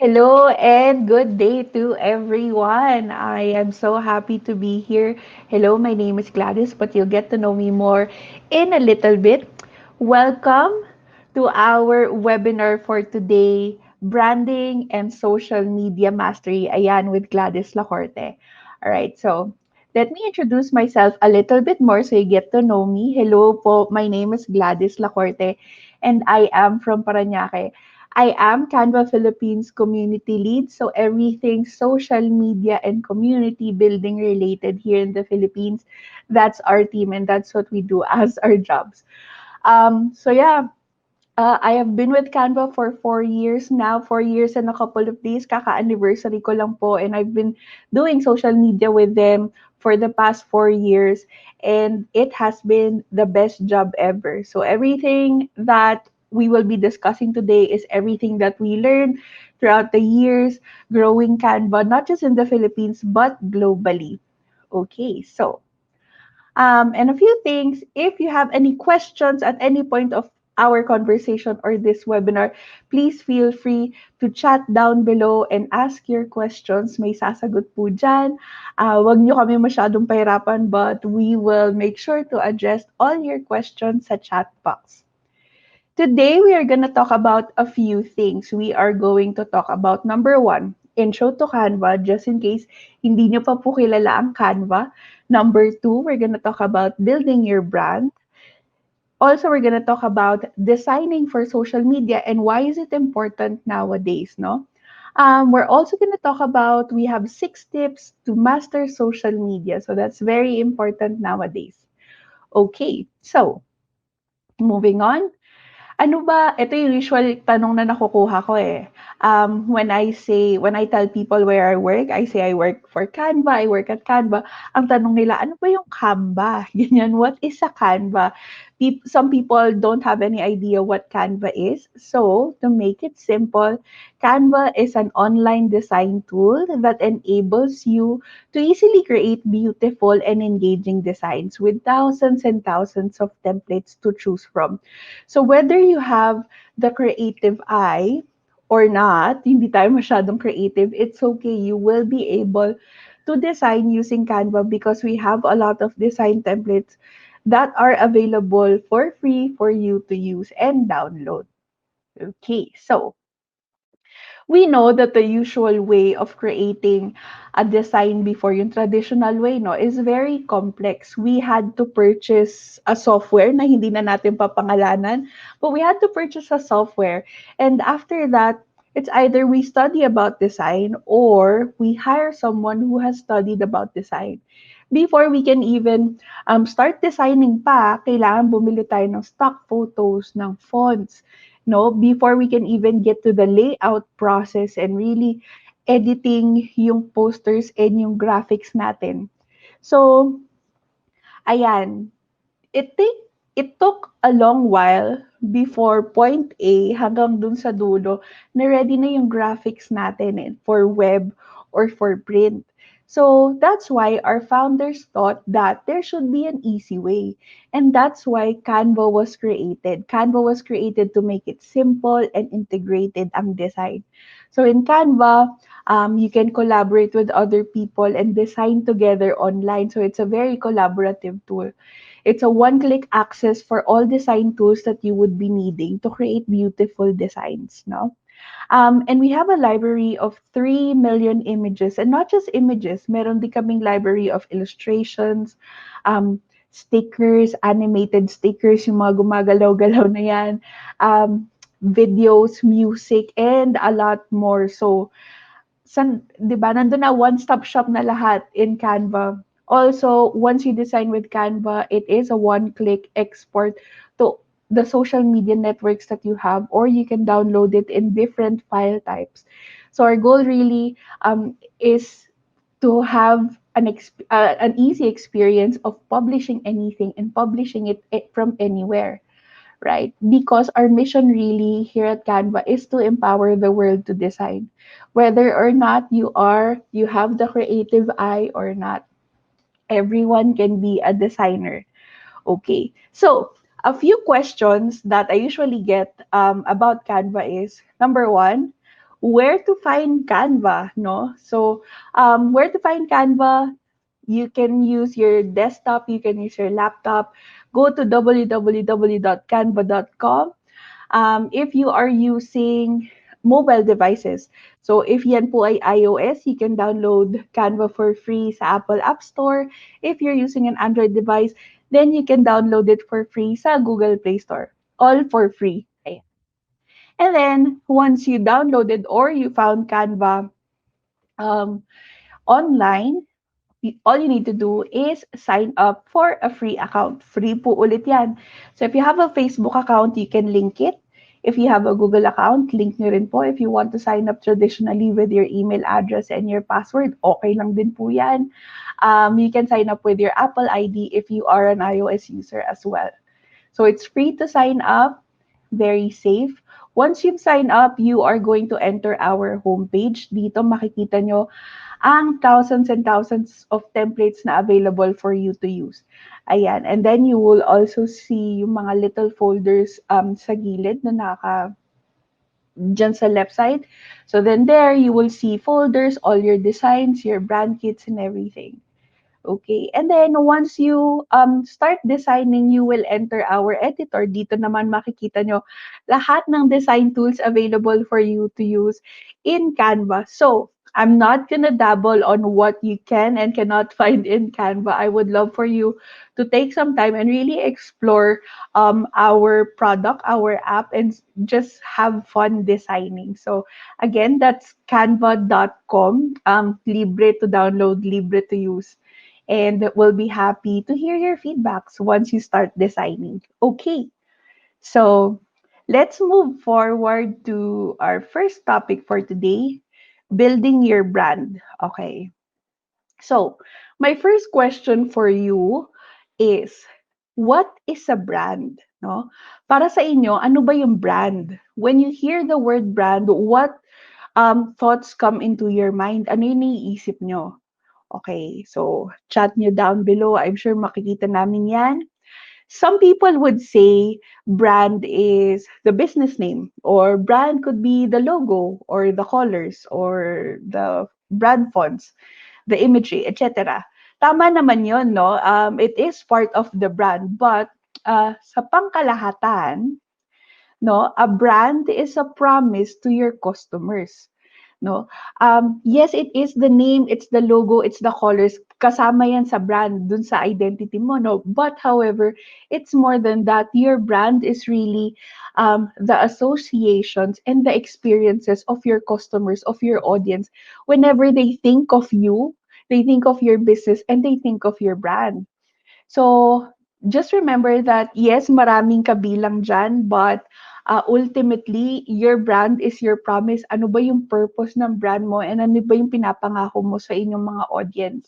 Hello and good day to everyone. I am so happy to be here. Hello, my name is Gladys, but you'll get to know me more in a little bit. Welcome to our webinar for today, Branding and Social Media Mastery. Ayan, with Gladys Lacorte. All right, so let me introduce myself a little bit more so you get to know me. Hello po, my name is Gladys Lacorte and I am from Parañaque. I am Canva Philippines community lead, so everything social media and community building related here in the Philippines, that's our team and that's what we do as our jobs. So yeah, I have been with Canva for 4 years now, 4 years and a couple of days. Kaka-anniversary ko lang po. And I've been doing social media with them for the past 4 years. And it has been the best job ever. So everything that we will be discussing today is everything that we learned throughout the years growing Canva, not just in the Philippines, but globally. Okay, so and a few things. If you have any questions at any point of our conversation or this webinar, please feel free to chat down below and ask your questions. May sasagot po dyan. Wag nyo kami masyadong pahirapan, but we will make sure to address all your questions sa chat box. Today, we are going to talk about a few things. We are going to talk about number one, intro to Canva, just in case hindi nyo pa po kilala ang Canva. Number two, we're going to talk about building your brand. Also, we're going to talk about designing for social media and why is it important nowadays, no? We're also going to talk about we have 6 tips to master social media. So that's very important nowadays. Okay, so moving on. Ano ba, ito yung usual tanong na nakukuha ko eh. When I tell people where I work, I say I work for Canva, I work at Canva. Ang tanong nila, ano ba yung Canva? Ganyan, what is a Canva? Some people don't have any idea what Canva is. So, to make it simple, Canva is an online design tool that enables you to easily create beautiful and engaging designs with thousands and thousands of templates to choose from. So whether you have the creative eye or not, hindi tayo masyadong creative, it's okay. You will be able to design using Canva because we have a lot of design templates that are available for free for you to use and download. Okay, so we know that the usual way of creating a design before yung traditional way no is very complex. We had to purchase a software na hindi na natin papangalanan, but we had to purchase a software. And after that, it's either we study about design or we hire someone who has studied about design. Before we can even start designing pa, kailangan bumili tayo ng stock photos, ng fonts, no, before we can even get to the layout process and really editing yung posters and yung graphics natin. So, ayan, it took a long while before point A hanggang dun sa dulo na ready na yung graphics natin for web or for print. So that's why our founders thought that there should be an easy way. And that's why Canva was created. Canva was created to make it simple and integrated ang design. So in Canva, you can collaborate with other people and design together online. So it's a very collaborative tool. It's a one-click access for all design tools that you would be needing to create beautiful designs, no? And we have a library of 3 million images, and not just images, meron din kaming library of illustrations, stickers, animated stickers, yung mga gumagalaw-galaw na yan, videos, music, and a lot more. So, 'di ba, nandun na one-stop shop na lahat in Canva. Also, once you design with Canva, it is a one-click export to the social media networks that you have, or you can download it in different file types. So our goal really is to have an easy experience of publishing anything and publishing it from anywhere, right? Because our mission really here at Canva is to empower the world to design. Whether or not you have the creative eye or not, everyone can be a designer. Okay. So, a few questions that I usually get about Canva is number one, where to find Canva, no? So, where to find Canva? You can use your desktop, you can use your laptop. Go to www.canva.com. If you are using mobile devices, so if yan po ay iOS, you can download Canva for free sa Apple App Store. If you're using an Android device, then you can download it for free sa Google Play Store. All for free. Ayan. And then, once you downloaded or you found Canva um, online, all you need to do is sign up for a free account. Free po ulit yan. So if you have a Facebook account, you can link it. If you have a Google account, link nyo rin po. If you want to sign up traditionally with your email address and your password, okay lang din po yan. You can sign up with your Apple ID if you are an iOS user as well. So it's free to sign up, very safe. Once you've signed up, you are going to enter our homepage. Dito makikita nyo ang thousands and thousands of templates na available for you to use. Ayan. And then you will also see yung mga little folders sa gilid na dyan sa left side. So then there, you will see folders, all your designs, your brand kits, and everything. Okay. And then once you start designing, you will enter our editor. Dito naman makikita nyo lahat ng design tools available for you to use in Canva. So I'm not gonna dabble on what you can and cannot find in Canva. I would love for you to take some time and really explore our product, our app, and just have fun designing. So again, that's canva.com. Libre to download, libre to use, and we'll be happy to hear your feedbacks once you start designing. Okay, so let's move forward to our first topic for today, building your brand. Okay, so my first question for you is, what is a brand? No? Para sa inyo, ano ba yung brand? When you hear the word brand, what thoughts come into your mind? Ano yung naiisip nyo? Okay, so chat nyo down below. I'm sure makikita namin yan. Some people would say brand is the business name, or brand could be the logo, or the colors, or the brand fonts, the imagery, etc. Tama naman yon, no? It is part of the brand, but sa pangkalahatan, no, a brand is a promise to your customers. No, yes, it is the name, it's the logo, it's the colors, kasama yan sa brand, dun sa identity mo, no? But however, it's more than that. Your brand is really the associations and the experiences of your customers, of your audience. Whenever they think of you, they think of your business, and they think of your brand. So, just remember that, yes, maraming kabilang dyan, but ultimately, your brand is your promise. Ano ba yung purpose ng brand mo, and ano ba yung pinapangako mo sa inyong mga audience?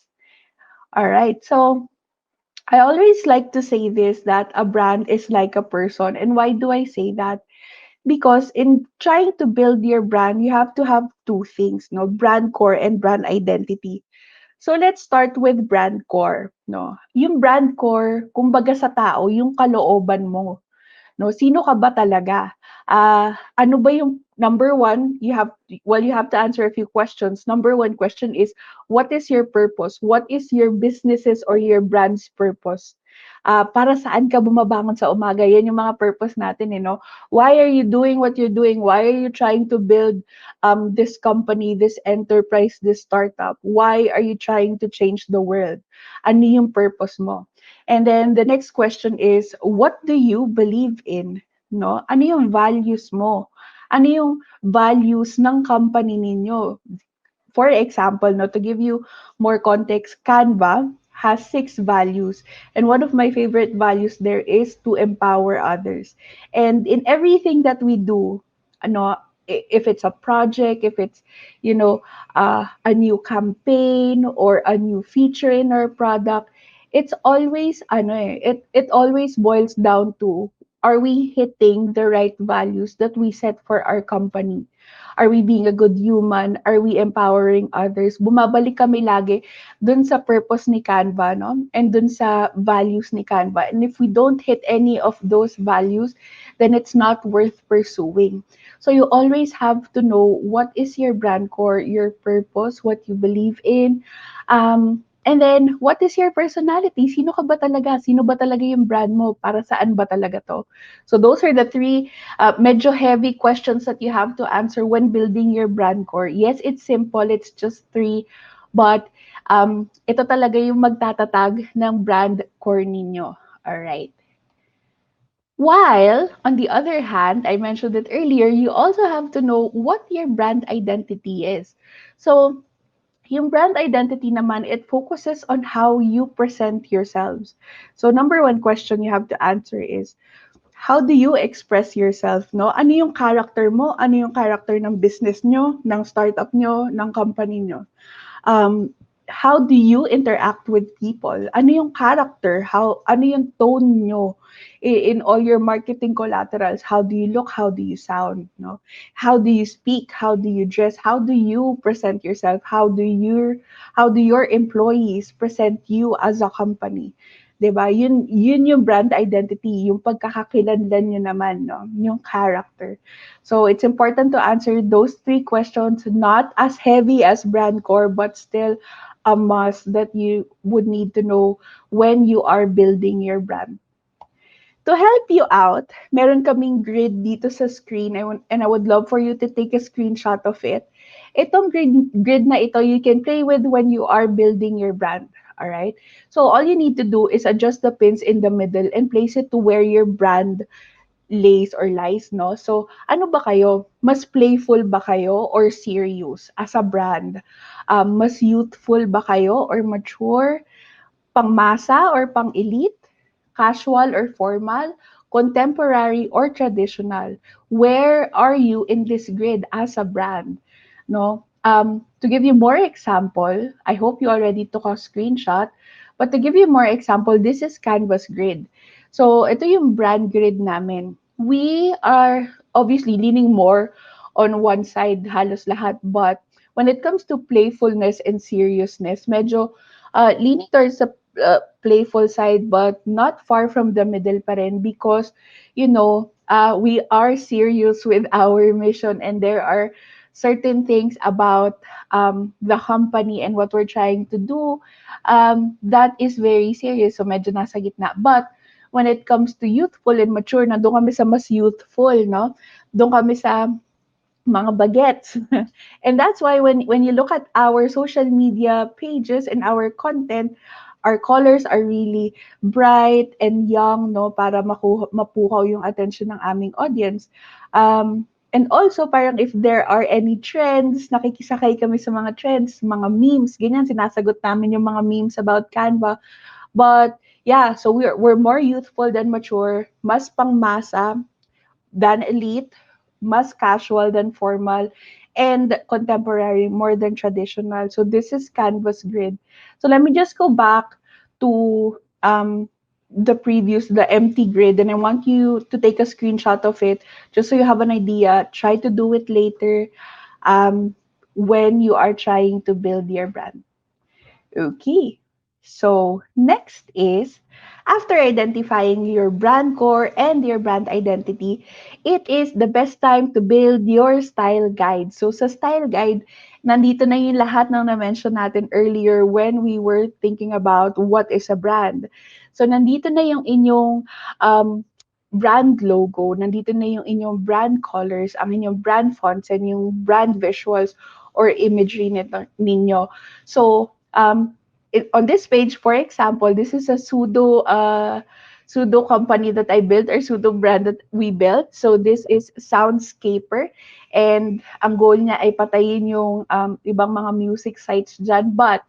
All right. So, I always like to say this, that a brand is like a person. And why do I say that? Because in trying to build your brand, you have to have two things, no? Brand core and brand identity. So let's start with brand core, no? Yung brand core, kumbaga sa tao, yung kalooban mo. No, sino ka ba talaga? Ano ba yung number one? You have to answer a few questions. Number one question is, what is your purpose? What is your business's or your brand's purpose? Para saan ka bumabangon sa umaga? Yan yung mga purpose natin, you know. Why are you doing what you're doing? Why are you trying to build this company, this enterprise, this startup? Why are you trying to change the world? Ano yung purpose mo? And then the next question is, what do you believe in? No? Ano yung values mo? Ano yung values ng company ninyo? For example, no, to give you more context, Canva has 6 values. And one of my favorite values there is to empower others. And in everything that we do, ano, if it's a project, if it's, you know, a new campaign or a new feature in our product, it's always, it always boils down to Are we hitting the right values that we set for our company? Are we being a good human? Are we empowering others? Bumabalik kami lagi dun sa purpose ni Canva, no? And dun sa values ni Canva. And if we don't hit any of those values, then it's not worth pursuing. So you always have to know what is your brand core, your purpose, what you believe in, and then, what is your personality? Sino ka ba talaga? Sino ba talaga yung brand mo? Para saan ba talaga to? So those are the three medyo heavy questions that you have to answer when building your brand core. Yes, it's simple. It's just three. But ito talaga yung magtatatag ng brand core ninyo. All right. While, on the other hand, I mentioned it earlier, you also have to know what your brand identity is. So, yung brand identity naman, it focuses on how you present yourselves. So, number one question you have to answer is, how do you express yourself, no? Ano yung character mo? Ano yung character ng business nyo, ng startup nyo, ng company nyo? How do you interact with people? Ano yung character? Ano yung tone nyo in all your marketing collaterals? How do you look? How do you sound? No? How do you speak? How do you dress? How do you present yourself? How do your employees present you as a company? 'Di ba? Yun yung brand identity, yung pagkakakilanlan nyo naman, no? Yung character. So it's important to answer those three questions, not as heavy as brand core, but still a must that you would need to know when you are building your brand. To help you out, meron kaming grid dito sa screen and I would love for you to take a screenshot of it. Itong grid na ito, you can play with when you are building your brand. All right. So all you need to do is adjust the pins in the middle and place it to where your brand lays or lies, no? So, ano ba kayo? Mas playful ba kayo or serious as a brand? Mas youthful ba kayo or mature? Pangmasa or pang-elite? Casual or formal? Contemporary or traditional? Where are you in this grid as a brand? No? To give you more example, I hope you already took a screenshot, but to give you more example, this is Canvas grid. So, ito yung brand grid namin. We are obviously leaning more on one side halos lahat, but when it comes to playfulness and seriousness, medyo leaning towards the playful side, but not far from the middle pa rin because, we are serious with our mission and there are certain things about the company and what we're trying to do that is very serious. So medyo nasa gitna. But when it comes to youthful and mature, nandun kami sa mas youthful, no? Doon kami sa mga bagets. And that's why when you look at our social media pages and our content, our colors are really bright and young, no, para mapukaw yung attention ng aming audience. And also, parang if there are any trends, nakikisakay kami sa mga trends, mga memes, ganyan, sinasagot namin yung mga memes about Canva. But yeah, so we're more youthful than mature, mas pangmasa than elite, mas casual than formal, and contemporary more than traditional. So this is Canvas grid. So let me just go back to the empty grid, and I want you to take a screenshot of it just so you have an idea. Try to do it later when you are trying to build your brand. Okay. So next is after identifying your brand core and your brand identity, it is the best time to build your style guide. So sa style guide, nandito na yung lahat ng na-mention natin earlier when we were thinking about what is a brand. So nandito na yung inyong brand logo, nandito na yung inyong brand colors, ang inyong brand fonts, and yung brand visuals or imagery ninyo. So, on this page, for example, this is a pseudo company that I built or pseudo brand that we built. So this is Soundscaper, and ang goal niya ay patayin yung ibang mga music sites dyan. But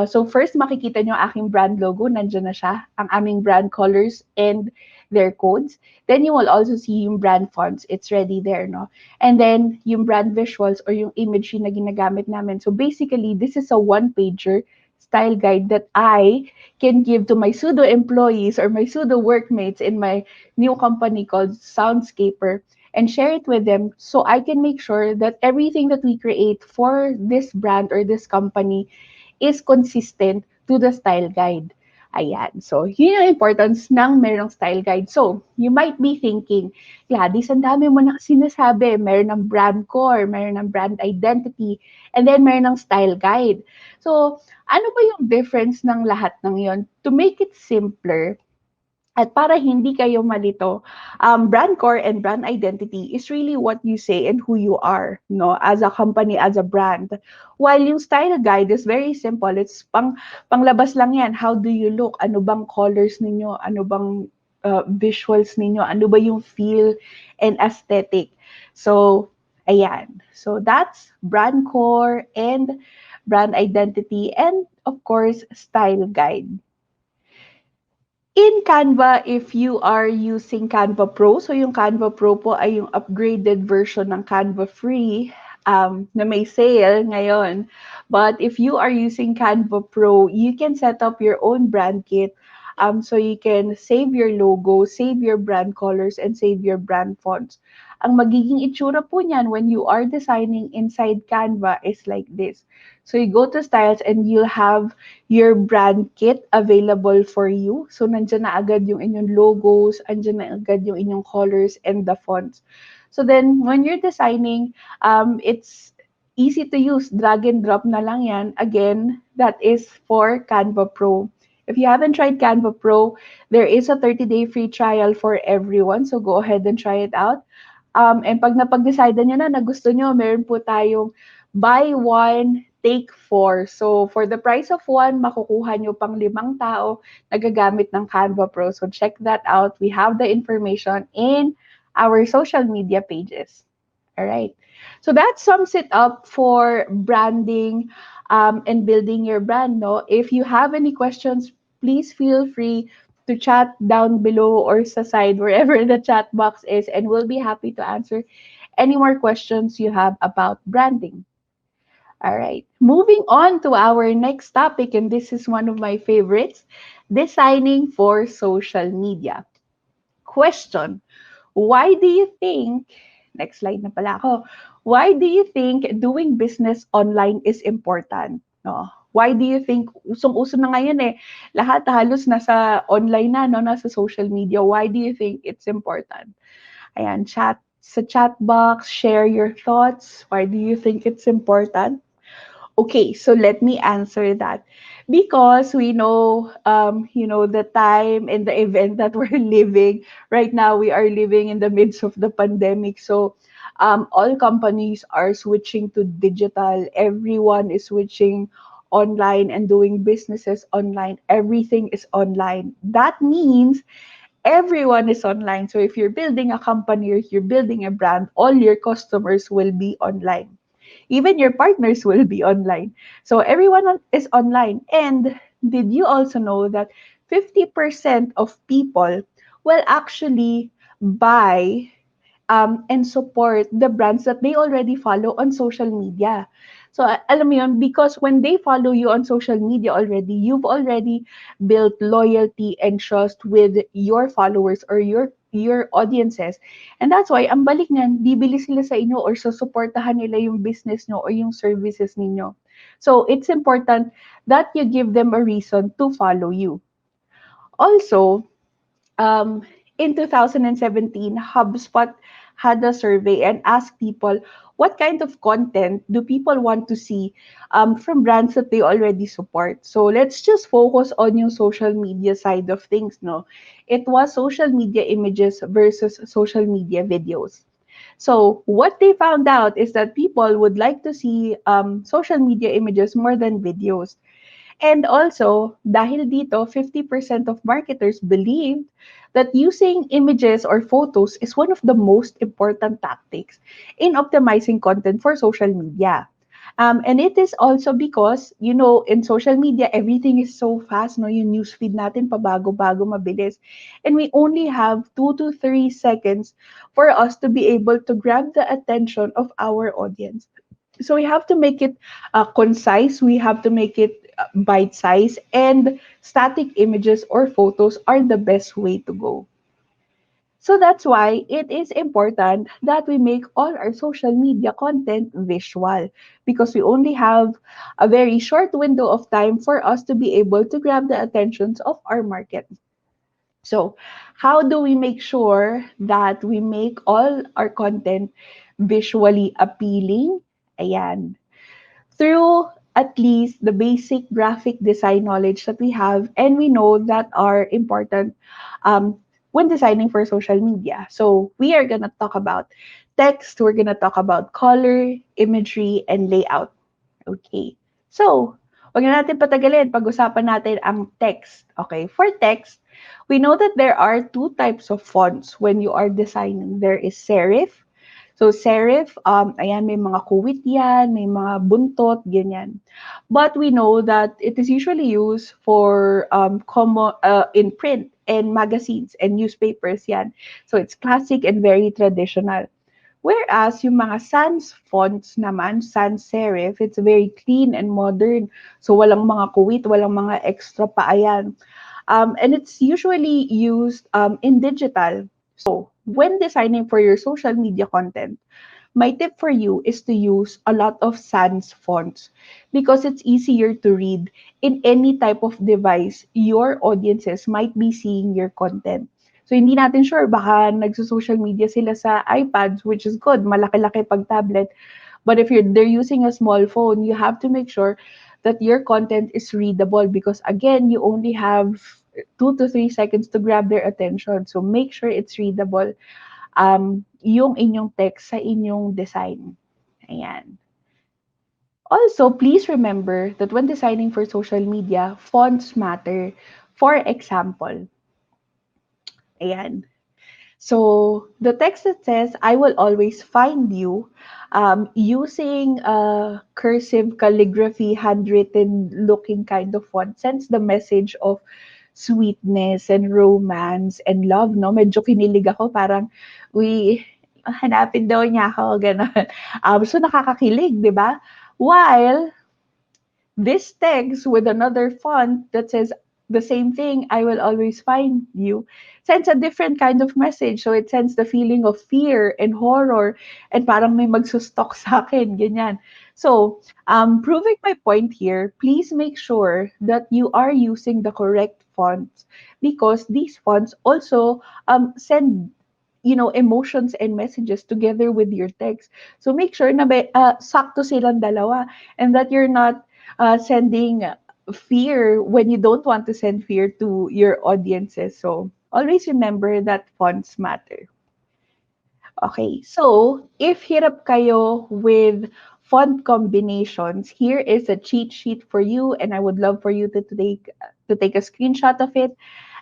so first makikita nyo aking brand logo, nandiyan na siya, ang aming brand colors and their codes. Then you will also see yung brand fonts. It's ready there, no? And then yung brand visuals or yung imagery na ginagamit namin. So basically, this is a one-pager style guide that I can give to my pseudo employees or my pseudo workmates in my new company called Soundscaper and share it with them so I can make sure that everything that we create for this brand or this company is consistent to the style guide. Ayan. So, yun yung importance ng merong style guide. So, you might be thinking, Gladys, ang dami mo na sinasabi. Meron ng brand core, meron ng brand identity, and then meron ng style guide. So, ano ba yung difference ng lahat ng yon? To make it simpler, at para hindi kayo malito, brand core and brand identity is really what you say and who you are, no, as a company, as a brand. While yung style guide is very simple, it's panglabas lang yan. How do you look? Ano bang colors ninyo? Ano bang visuals ninyo? Ano ba yung feel and aesthetic? So, ayan. So that's brand core and brand identity and of course style guide. In Canva, if you are using Canva Pro, so yung Canva Pro po ay yung upgraded version ng Canva Free na may sale ngayon. But if you are using Canva Pro, you can set up your own brand kit. So you can save your logo, save your brand colors, and save your brand fonts. Ang magiging itsura po niyan when you are designing inside Canva is like this. So you go to styles and you'll have your brand kit available for you. So, nandyan na agad yung inyong logos, andyan na agad yung inyong colors and the fonts. So then, when you're designing, it's easy to use. Drag and drop na lang yan. Again, that is for Canva Pro. If you haven't tried Canva Pro, there is a 30-day free trial for everyone. So go ahead and try it out. And pag napag-decide nyo na gusto nyo, meron po tayong buy one, take four. So, for the price of one, makukuha nyo pang 5 tao na gagamit ng Canva Pro. So, check that out. We have the information in our social media pages. All right. So, that sums it up for branding and building your brand. No? If you have any questions, please feel free to chat down below or sa side, wherever the chat box is, and we'll be happy to answer any more questions you have about branding. All right. Moving on to our next topic, and this is one of my favorites, designing for social media. Question: why do you think, next slide na pala ako, why do you think doing business online is important? No? Why do you think, usong-uso na ngayon eh, lahat halos nasa online na, no? Nasa social media. Why do you think it's important? Ayan, sa chat box, share your thoughts. Why do you think it's important? Okay, so let me answer that. Because we know, the time and the event that we're living right now, we are living in the midst of the pandemic. So, all companies are switching to digital. Everyone is switching online and doing businesses online. Everything is online. That means everyone is online. So, if you're building a company or if you're building a brand, all your customers will be online. Even your partners will be online. So everyone is online. And did you also know that 50% of people will actually buy and support the brands that they already follow on social media. So, alam mo yun, because when they follow you on social media already, you've already built loyalty and trust with your followers or your audiences. And that's why, ang balik niyan, bibili sila sa inyo or susuportahan nila yung business nyo or yung services ninyo. So, it's important that you give them a reason to follow you. Also, um, in 2017, HubSpot had a survey and asked people what kind of content do people want to see from brands that they already support. So let's just focus on yung social media side of things, no? It was social media images versus social media videos. So what they found out is that people would like to see social media images more than videos. And also, dahil dito, 50% of marketers believe that using images or photos is one of the most important tactics in optimizing content for social media. And it is also because, in social media, everything is so fast, no? Yung newsfeed natin, pabago-bago, mabilis. And we only have 2 to 3 seconds for us to be able to grab the attention of our audience. So we have to make it concise, we have to make it bite size, and static images or photos are the best way to go. So that's why it is important that we make all our social media content visual, because we only have a very short window of time for us to be able to grab the attentions of our market. So, how do we make sure that we make all our content visually appealing? Ayan, through at least the basic graphic design knowledge that we have and we know that are important um, when designing for social media. So we are going to talk about text, we're going to talk about color, imagery, and layout. Okay. So, wag na natin patagalin. Pag-usapan natin ang text. Okay. For text, we know that there are two types of fonts when you are designing. There is serif. So, serif, ayan, may mga kuwit yan, may mga buntot, ganyan. But we know that it is usually used for in print and magazines and newspapers yan. So, it's classic and very traditional. Whereas yung mga sans fonts naman, sans serif, it's very clean and modern. So walang mga kuwit, walang mga extra pa ayan. And it's usually used in digital. So when designing for your social media content, my tip for you is to use a lot of sans fonts because it's easier to read in any type of device your audiences might be seeing your content. So hindi natin sure, baka nagso-social media sila sa iPads, which is good, malaki-laki pag tablet. But if they're using a small phone, you have to make sure that your content is readable because again, you only have 2 to 3 seconds to grab their attention. So make sure it's readable yung inyong text sa inyong design. Ayan. Also, please remember that when designing for social media, fonts matter. For example, ayan. So, the text that says, I will always find you, using cursive calligraphy, handwritten looking kind of font, sends the message of sweetness and romance and love, no? Medyo kinilig ako, parang, uy, hanapin daw niya ako, gano'n. So, nakakakilig, di ba? While this text with another font that says the same thing, I will always find you, sends a different kind of message. So it sends the feeling of fear and horror and parang may magsustok sa akin, ganyan. So, proving my point here, please make sure that you are using the correct fonts because these fonts also send emotions and messages together with your text. So make sure na sakto silang dalawa and that you're not sending fear when you don't want to send fear to your audiences. So always remember that fonts matter. Okay, so if hirap kayo with font combinations, here is a cheat sheet for you and I would love for you to take a screenshot of it.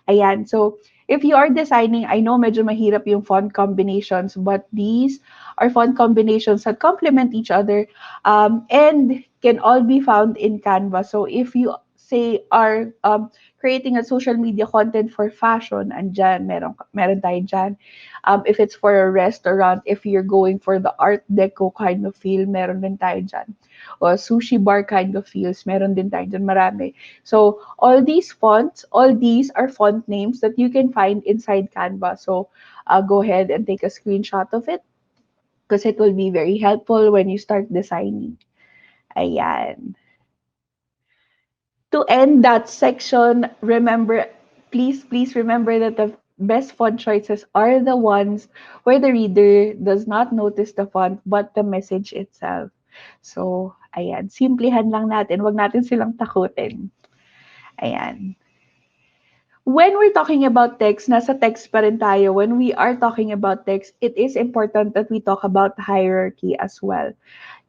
Ayan. So, if you are designing, I know medyo mahirap yung font combinations, but these are font combinations that complement each other and can all be found in Canva. So, if you say are creating a social media content for fashion, andyan, meron tayo dyan. If it's for a restaurant, if you're going for the art deco kind of feel, meron din tayo dyan. O sushi bar kind of feels, meron din tayo dyan, marami. So all these fonts, all these are font names that you can find inside Canva. So go ahead and take a screenshot of it because it will be very helpful when you start designing. Ayan. To end that section, remember, please remember that the best font choices are the ones where the reader does not notice the font but the message itself. So, ayan, simplihan lang natin, wag natin silang takutin. Ayan. When we're talking about text, nasa text pa rin tayo. When we are talking about text, it is important that we talk about hierarchy as well.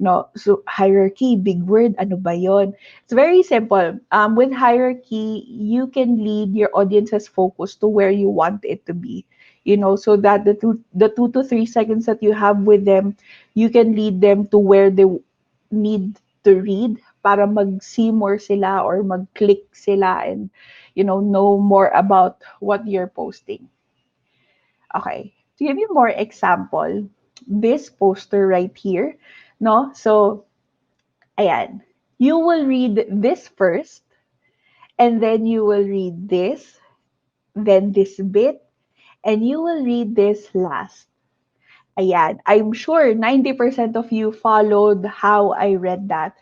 No, so hierarchy, big word, ano ba yon? It's very simple. With hierarchy, you can lead your audience's focus to where you want it to be. So that the 2 to 3 seconds that you have with them, you can lead them to where they need to read para mag-see more sila or mag-click sila and know more about what you're posting. Okay. To give you more example, this poster right here, no? So Ayan. You will read this first, and then you will read this, then this bit, and you will read this last. Ayan. I'm sure 90% of you followed how I read that.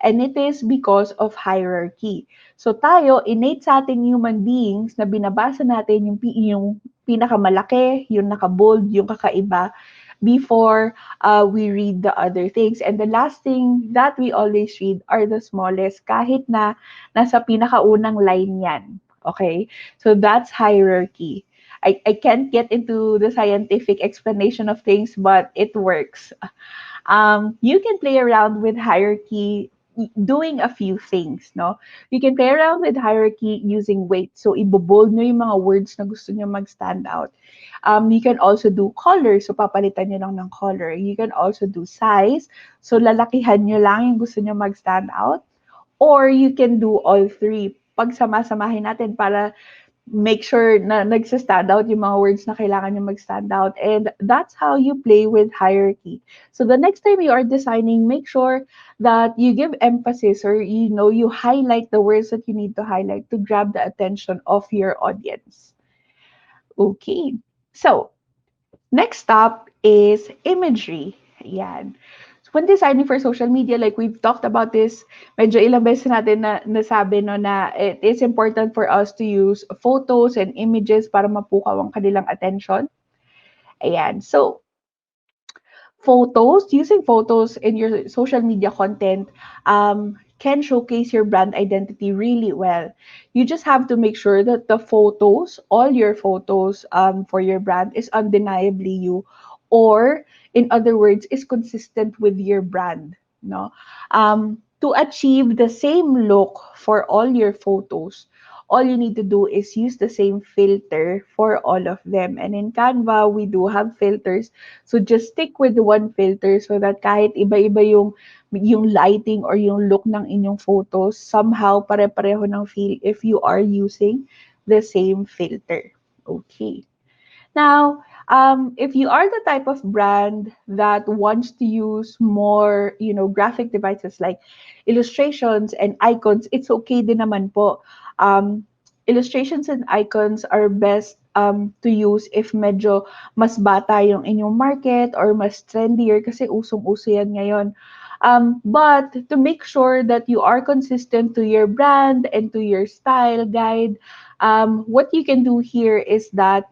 And it is because of hierarchy. So tayo, innate sa ating human beings na binabasa natin yung pinakamalaki, yung nakabold, yung kakaiba before we read the other things. And the last thing that we always read are the smallest kahit na nasa pinakaunang line yan. Okay? So that's hierarchy. I can't get into the scientific explanation of things, but it works. You can play around with hierarchy doing a few things, no? You can play around with hierarchy using weight. So, ibobold nyo yung mga words na gusto nyo mag-stand out. You can also do color. So, papalitan nyo lang ng color. You can also do size. So, lalakihan nyo lang yung gusto nyo mag-stand out. Or you can do all three. Pagsama-samahin natin para make sure na nagsa-stand out yung mga words na kailangan nyo mag-stand out. And that's how you play with hierarchy. So the next time you are designing, make sure that you give emphasis or you highlight the words that you need to highlight to grab the attention of your audience. Okay. So next up is imagery. Yan. So when designing for social media, like we've talked about this, medyo ilang beses natin na nasabi no, na it is important for us to use photos and images para mapukaw ang kanilang attention. Ayan. So, using photos in your social media content can showcase your brand identity really well. You just have to make sure that the photos, all your photos for your brand is undeniably you, or in other words, is consistent with your brand. No, to achieve the same look for all your photos, all you need to do is use the same filter for all of them. And in Canva, we do have filters. So just stick with one filter so that kahit iba-iba yung lighting or yung look ng inyong photos, somehow pare-pareho ng feel if you are using the same filter. Okay. Now, if you are the type of brand that wants to use more, graphic devices like illustrations and icons, it's okay din naman po. Illustrations and icons are best to use if medyo mas bata yung inyong market or mas trendier kasi usong-uso yan ngayon. But to make sure that you are consistent to your brand and to your style guide, what you can do here is that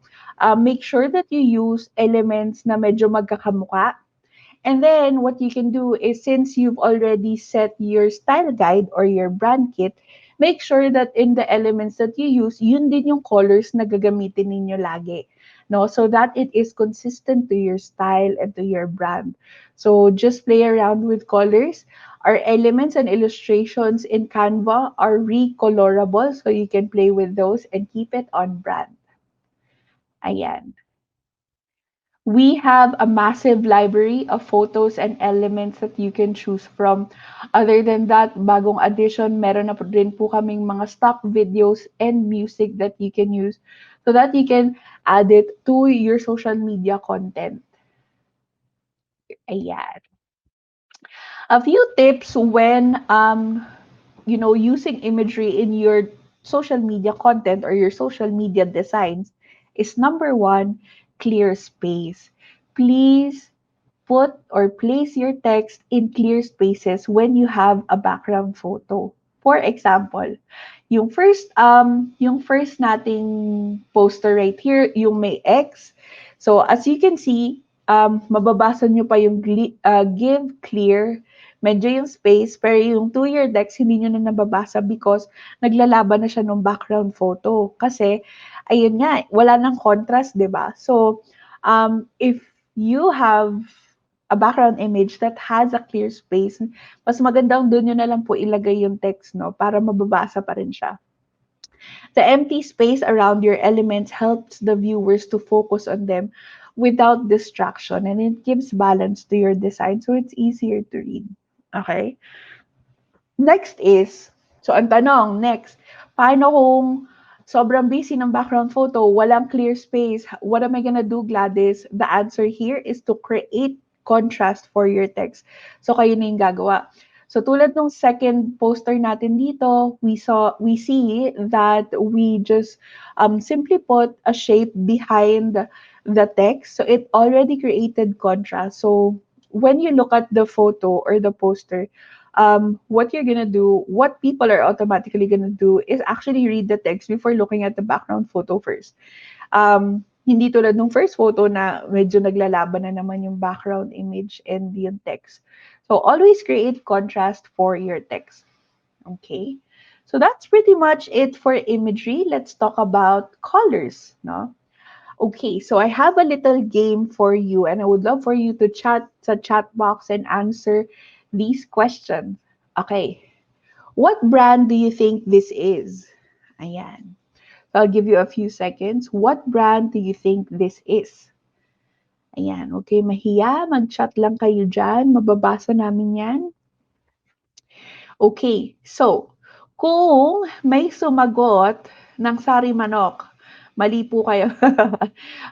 make sure that you use elements na medyo magkakamuka. And then what you can do is since you've already set your style guide or your brand kit, make sure that in the elements that you use, yun din yung colors na gagamitin ninyo lagi. No, so that it is consistent to your style and to your brand. So just play around with colors. Our elements and illustrations in Canva are recolorable, so you can play with those and keep it on brand. Ayan. We have a massive library of photos and elements that you can choose from. Other than that, bagong addition, meron na po rin po kaming mga stock videos and music that you can use so that you can add it to your social media content. Ayan. A few tips when using imagery in your social media content or your social media designs is number one, clear space. Please put or place your text in clear spaces when you have a background photo. For example, yung first nating poster right here, yung may X. So as you can see, mababasa nyo pa yung give clear, medyo yung space, pero yung two-year text, hindi nyo na nababasa because naglalaban na siya ng background photo. Kasi, ayun nga, wala nang contrast, di ba? So, if you have a background image that has a clear space, mas magandang doon nyo na lang po ilagay yung text, no? Para mababasa pa rin siya. The empty space around your elements helps the viewers to focus on them without distraction, and it gives balance to your design so it's easier to read. Okay? Next is, so ang tanong, next, paano kung sobrang busy ng background photo, walang clear space, what am I gonna do, Gladys? The answer here is to create contrast for your text. So kayo na yung gagawa. So tulad ng second poster natin dito, we see that we just simply put a shape behind the text. So it already created contrast. So when you look at the photo or the poster, what you're gonna do, what people are automatically gonna do is actually read the text before looking at the background photo first. Hindi tulad nung first photo na medyo naglalaban na naman yung background image and yung text. So always create contrast for your text. Okay? So that's pretty much it for imagery. Let's talk about colors, no? Okay, so I have a little game for you and I would love for you to chat sa chat box and answer these questions. Okay. What brand do you think this is? Ayan. I'll give you a few seconds. What brand do you think this is? Ayan, okay, mahiya, mag-chat lang kayo dyan, mababasa namin yan. Okay, so, kung may sumagot ng sari manok, mali po kayo.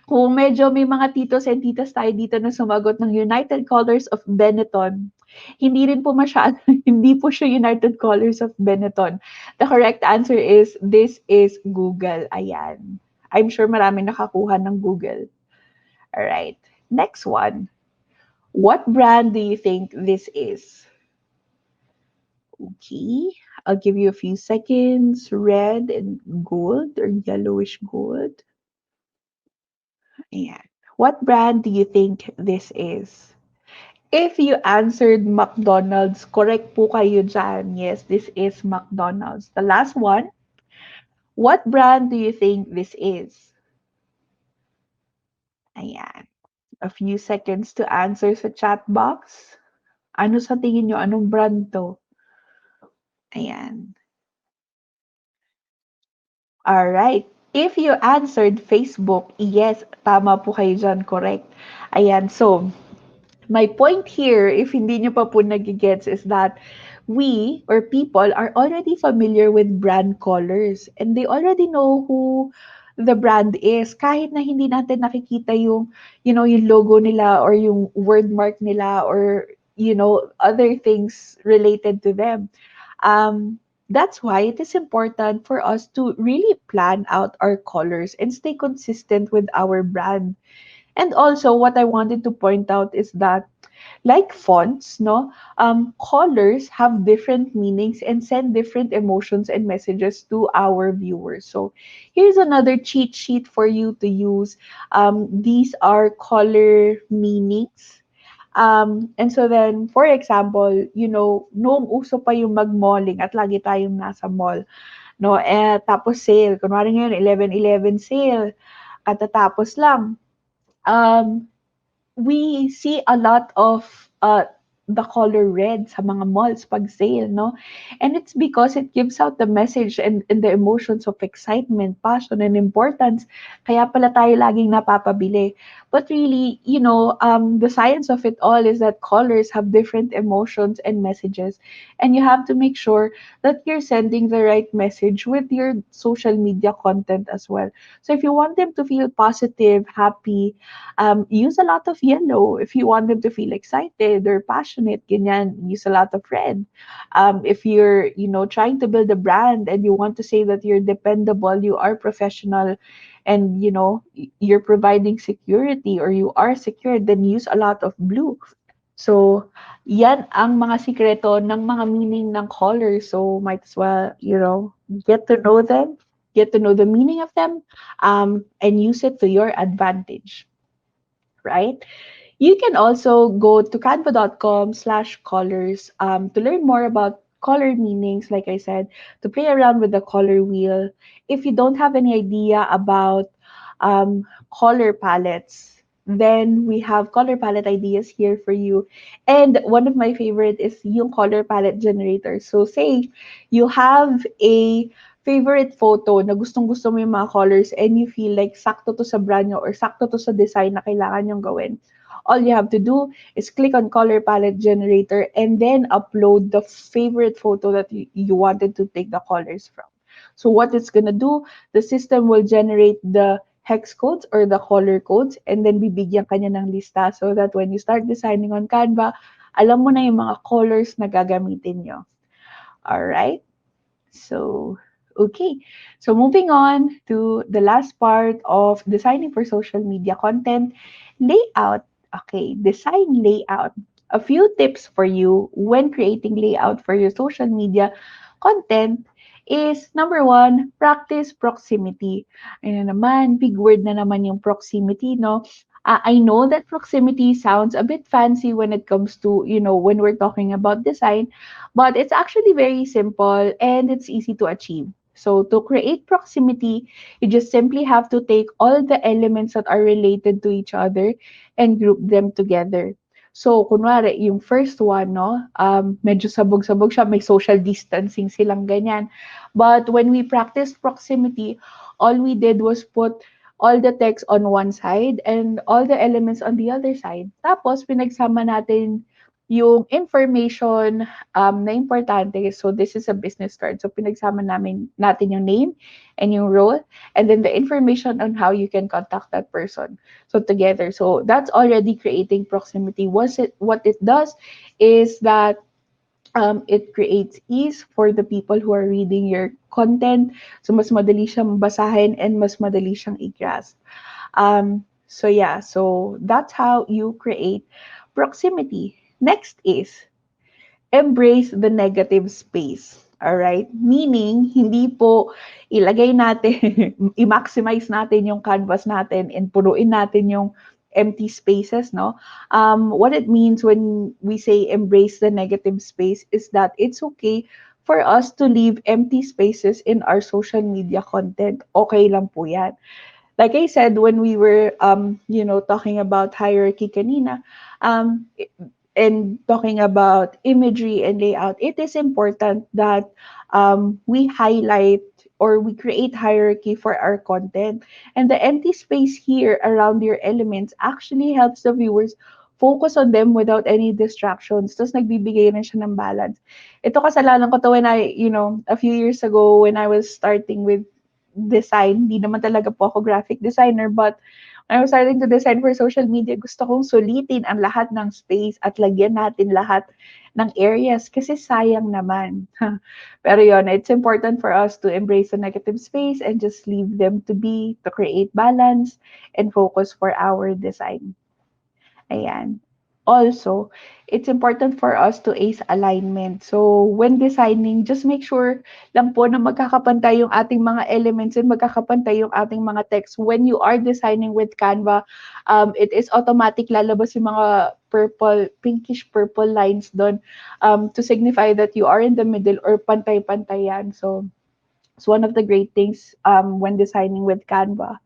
Kung medyo may mga titos and titas tayo dito na sumagot ng United Colors of Benetton, hindi rin po masyado, hindi po siya United Colors of Benetton. The correct answer is, this is Google. Ayan. I'm sure marami nakakuha ng Google. Alright. Next one. What brand do you think this is? Okay. I'll give you a few seconds. Red and gold or yellowish gold. Ayan. What brand do you think this is? If you answered McDonald's, correct po kayo dyan. Yes, this is McDonald's. The last one, what brand do you think this is? Ayan. A few seconds to answer sa chat box. Ano sa tingin nyo? Anong brand to? Ayan. Alright. If you answered Facebook, yes, tama po kayo dyan, correct. Ayan, so, my point here, if hindi nyo pa po nagigets, is that we or people are already familiar with brand colors and they already know who the brand is kahit na hindi natin nakikita yung yung logo nila or yung word mark nila or other things related to them. That's why it is important for us to really plan out our colors and stay consistent with our brand. And also, what I wanted to point out is that, like fonts, no, colors have different meanings and send different emotions and messages to our viewers. So, here's another cheat sheet for you to use. These are color meanings. And so then, for example, noong uso pa yung mag-malling at lagi tayong nasa mall, no? Tapos sale. Kunwari ngayon, 11/11 sale. Katatapos lang. Um, we see a lot of the color red sa mga malls pag sale, no? And it's because it gives out the message and the emotions of excitement, passion, and importance. Kaya pala tayo laging napapabili. But really, the science of it all is that colors have different emotions and messages. And you have to make sure that you're sending the right message with your social media content as well. So if you want them to feel positive, happy, use a lot of yellow. If you want them to feel excited or passionate, ganyan, use a lot of red. If you're, trying to build a brand and you want to say that you're dependable, you are professional, and, you're providing security or you are secure, then use a lot of blue. So, yan ang mga sikreto ng mga meaning ng color. So, might as well, get to know them, get to know the meaning of them, and use it to your advantage, right? You can also go to canva.com/colors to learn more about color meanings, like I said, to play around with the color wheel. If you don't have any idea about color palettes, then we have color palette ideas here for you. And one of my favorite is yung color palette generator. So say you have a favorite photo na gustong-gusto mo yung mga colors and you feel like sakto to sa brand nyo or sakto to sa design na kailangan nyong gawin. All you have to do is click on color palette generator and then upload the favorite photo that you wanted to take the colors from. So what it's gonna do, the system will generate the hex codes or the color codes and then bibigyan kanya ng lista so that when you start designing on Canva, Alam mo na yung mga colors na gagamitin nyo. Alright? So, okay. So, moving on to the last part of designing for social media content, layout. Okay, design layout. A few tips for you when creating layout for your social media content is number one, practice proximity. Ayun na naman, big word na naman yung proximity, no? I know that proximity sounds a bit fancy when it comes to, when we're talking about design, but it's actually very simple and it's easy to achieve. So to create proximity, you just simply have to take all the elements that are related to each other and group them together. So, kunwari, yung first one, no, medyo sabog-sabog siya, may social distancing silang ganyan. But when we practice proximity, all we did was put all the text on one side and all the elements on the other side. Tapos, pinagsama natin yung information na importante. So, this is a business card. So, pinagsama natin yung name and yung role and then the information on how you can contact that person. So, together. So, that's already creating proximity. What it does is that it creates ease for the people who are reading your content. So, mas madali siyang basahin and mas madali siyang i-grasp. So yeah, so that's how you create proximity. Next is embrace the negative space. Alright? Meaning, hindi po ilagay natin, i-maximize natin yung canvas natin and punuin natin yung empty spaces, no? What it means when we say embrace the negative space is that it's okay for us to leave empty spaces in our social media content. Okay lang po yan. Like I said, when we were, talking about hierarchy kanina, and talking about imagery and layout, it is important that we highlight or we create hierarchy for our content. And the empty space here around your elements actually helps the viewers focus on them without any distractions. Tapos nagbibigay rin siya ng balance. Ito kasalanan ko to when a few years ago when I was starting with design. Hindi naman talaga po ako graphic designer, but when I was starting to design for social media, gusto kong sulitin ang lahat ng space at lagyan natin lahat ng areas kasi sayang naman. Pero yon, it's important for us to embrace the negative space and just leave them to be, to create balance and focus for our design. Ayan. Also, it's important for us to ace alignment. So, when designing, just make sure lang po na magkakapantay yung ating mga elements and magkakapantay yung ating mga text. When you are designing with Canva, it is automatic lalabas yung mga purple, pinkish purple lines doon to signify that you are in the middle or pantay-pantay yan. So, it's one of the great things when designing with Canva.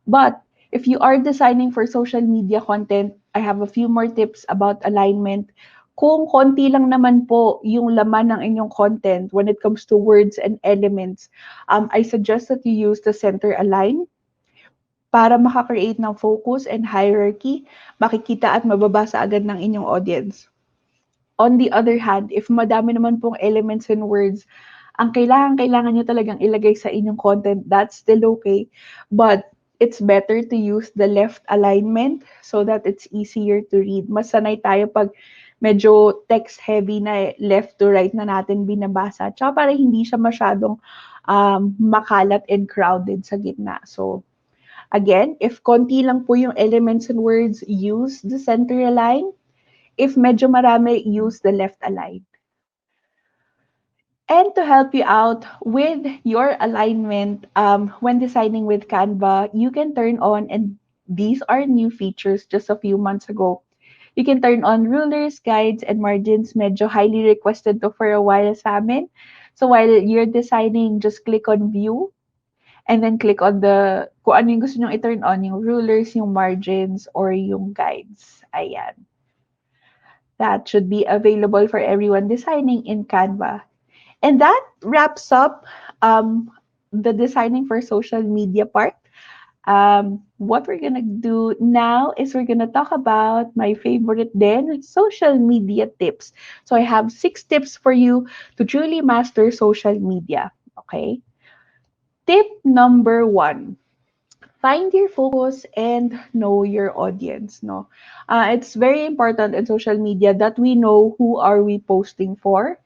But if you are designing for social media content, I have a few more tips about alignment. Kung konti lang naman po yung laman ng inyong content when it comes to words and elements, I suggest that you use the center align para makakreate ng focus and hierarchy, makikita at mababasa agad ng inyong audience. On the other hand, if madami naman pong elements and words, ang kailangan nyo talagang ilagay sa inyong content, that's still okay. But it's better to use the left alignment so that it's easier to read. Mas sanay tayo pag medyo text heavy na left to right na natin binabasa. Tsaka para hindi siya masyadong makalat and crowded sa gitna. So, again, if konti lang po yung elements and words, use the center align. If medyo marami, use the left align. And to help you out with your alignment when designing with Canva, you can turn on, and these are new features just a few months ago. You can turn on rulers, guides, and margins. Medyo highly requested to for a while sa amin. So while you're designing, just click on view and then click on kung ano yung gusto nyo i-turn on, yung rulers, yung margins, or yung guides. Ayan. That should be available for everyone designing in Canva. And that wraps up the designing for social media part. What we're gonna do now is we're gonna talk about my favorite then social media tips. So I have 6 tips for you to truly master social media. Okay. Tip number 1. find your focus and know your audience, no? It's very important in social media that we know who are we posting for,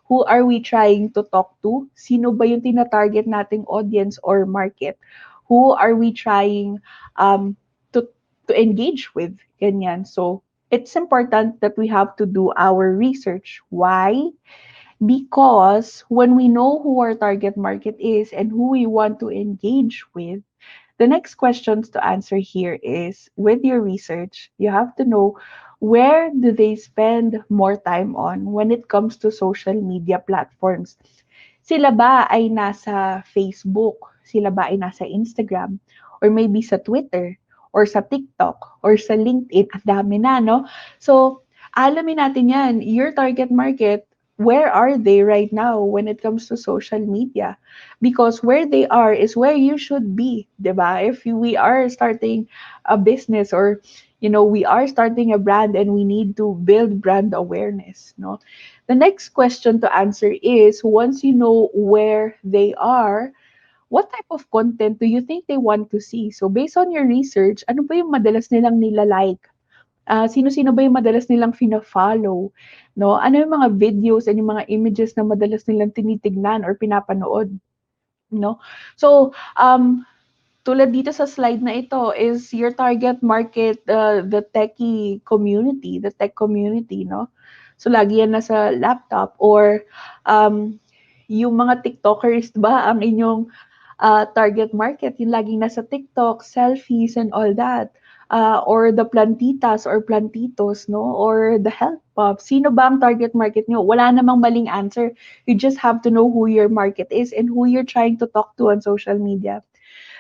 who are we trying to talk to, sino ba yung tina-target nating audience or market, who are we trying um, to, to engage with, ganyan. So, it's important that we have to do our research. Why? Because when we know who our target market is and who we want to engage with, the next questions to answer here is with your research, you have to know where do they spend more time on when it comes to social media platforms. Sila ba ay nasa Facebook? Sila ba ay nasa Instagram? Or maybe sa Twitter? Or sa TikTok? Or sa LinkedIn? At dami na, no? So, alamin natin yan. Your target market, where are they right now when it comes to social media? Because where they are is where you should be, 'di ba? If we are starting a business or we are starting a brand and we need to build brand awareness, no? The next question to answer is once you know where they are, what type of content do you think they want to see? So based on your research, ano ba yung madalas nilang nila-like? Sino-sino ba yung madalas nilang fina-follow, no? Ano yung mga videos and yung mga images na madalas nilang tinitignan or pinapanood, no? So, tulad dito sa slide na ito is your target market, the techie community, the tech community, no? So, lagi yan nasa laptop or um, yung mga TikTokers ba ang inyong target market, yung laging nasa TikTok, selfies and all that. Or the plantitas or plantitos, no? Or the health puff. Sino ba ang target market nyo? Wala namang maling answer. You just have to know who your market is and who you're trying to talk to on social media.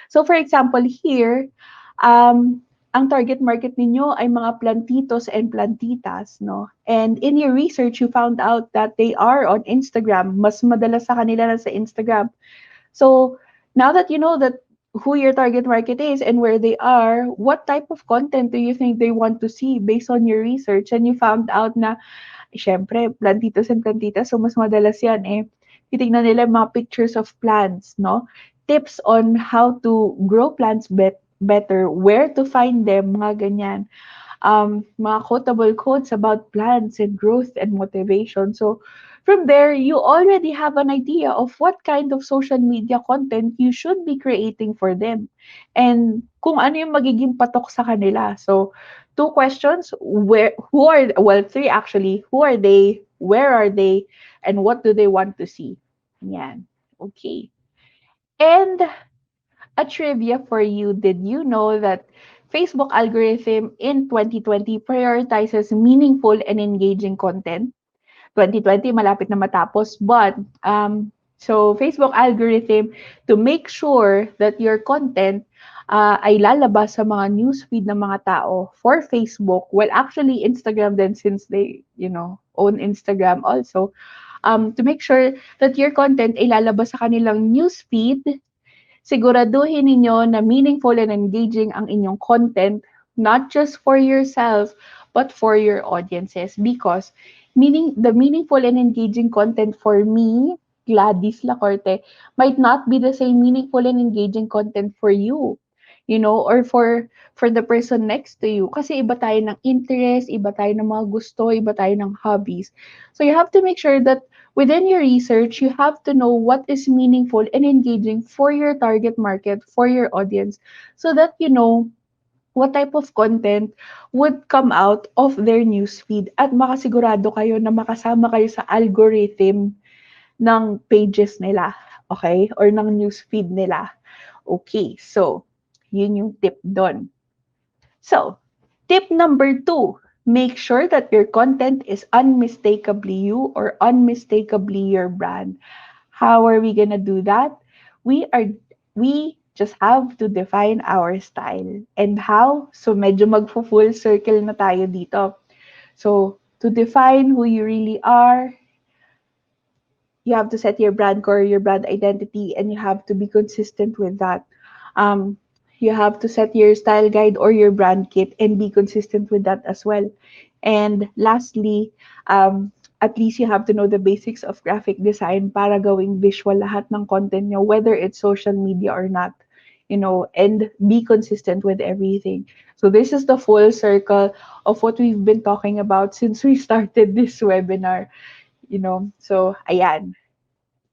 So for example, here, ang target market ninyo ay mga plantitos and plantitas, no? And in your research, you found out that they are on Instagram. Mas madalas sa kanila na sa Instagram. So now that you know that who your target market is and where they are, what type of content do you think they want to see based on your research? And you found out na, syempre, plantitos and plantitas, so mas madalas yan titignan nila yung mga pictures of plants, no? Tips on how to grow plants better, where to find them, mga ganyan. Mga quotable quotes about plants and growth and motivation. So from there, you already have an idea of what kind of social media content you should be creating for them. And kung ano yung magiging patok sa kanila. So, two questions, well, three actually, who are they, where are they, and what do they want to see? Yan. Okay. And a trivia for you, did you know that Facebook algorithm in 2020 prioritizes meaningful and engaging content? 2020 malapit na matapos, but so Facebook algorithm to make sure that your content ay lalabas sa mga newsfeed ng mga tao for Facebook, well actually Instagram then since they own Instagram also, to make sure that your content ay lalabas sa kanilang newsfeed. Siguraduhin ninyo na meaningful and engaging ang inyong content, not just for yourself, but for your audiences. Because the meaningful and engaging content for me, Gladys Lacorte, might not be the same meaningful and engaging content for you. Or for the person next to you. Kasi iba tayo ng interest, iba tayo ng mga gusto, iba tayo ng hobbies. So you have to make sure that within your research, you have to know what is meaningful and engaging for your target market, for your audience, so that you know what type of content would come out of their newsfeed at makasigurado kayo na makasama kayo sa algorithm ng pages nila, okay? Or ng newsfeed nila. Okay, so yun yung tip doon. So, tip number 2, make sure that your content is unmistakably you or unmistakably your brand. How are we gonna do that? We just have to define our style. And how? So medyo magfo-full circle na tayo dito. So, to define who you really are, you have to set your brand core, your brand identity, and you have to be consistent with that. Um, you have to set your style guide or your brand kit and be consistent with that as well. And lastly, at least you have to know the basics of graphic design para gawing visual lahat ng content nyo, whether it's social media or not. and be consistent with everything. So this is the full circle of what we've been talking about since we started this webinar. So ayan,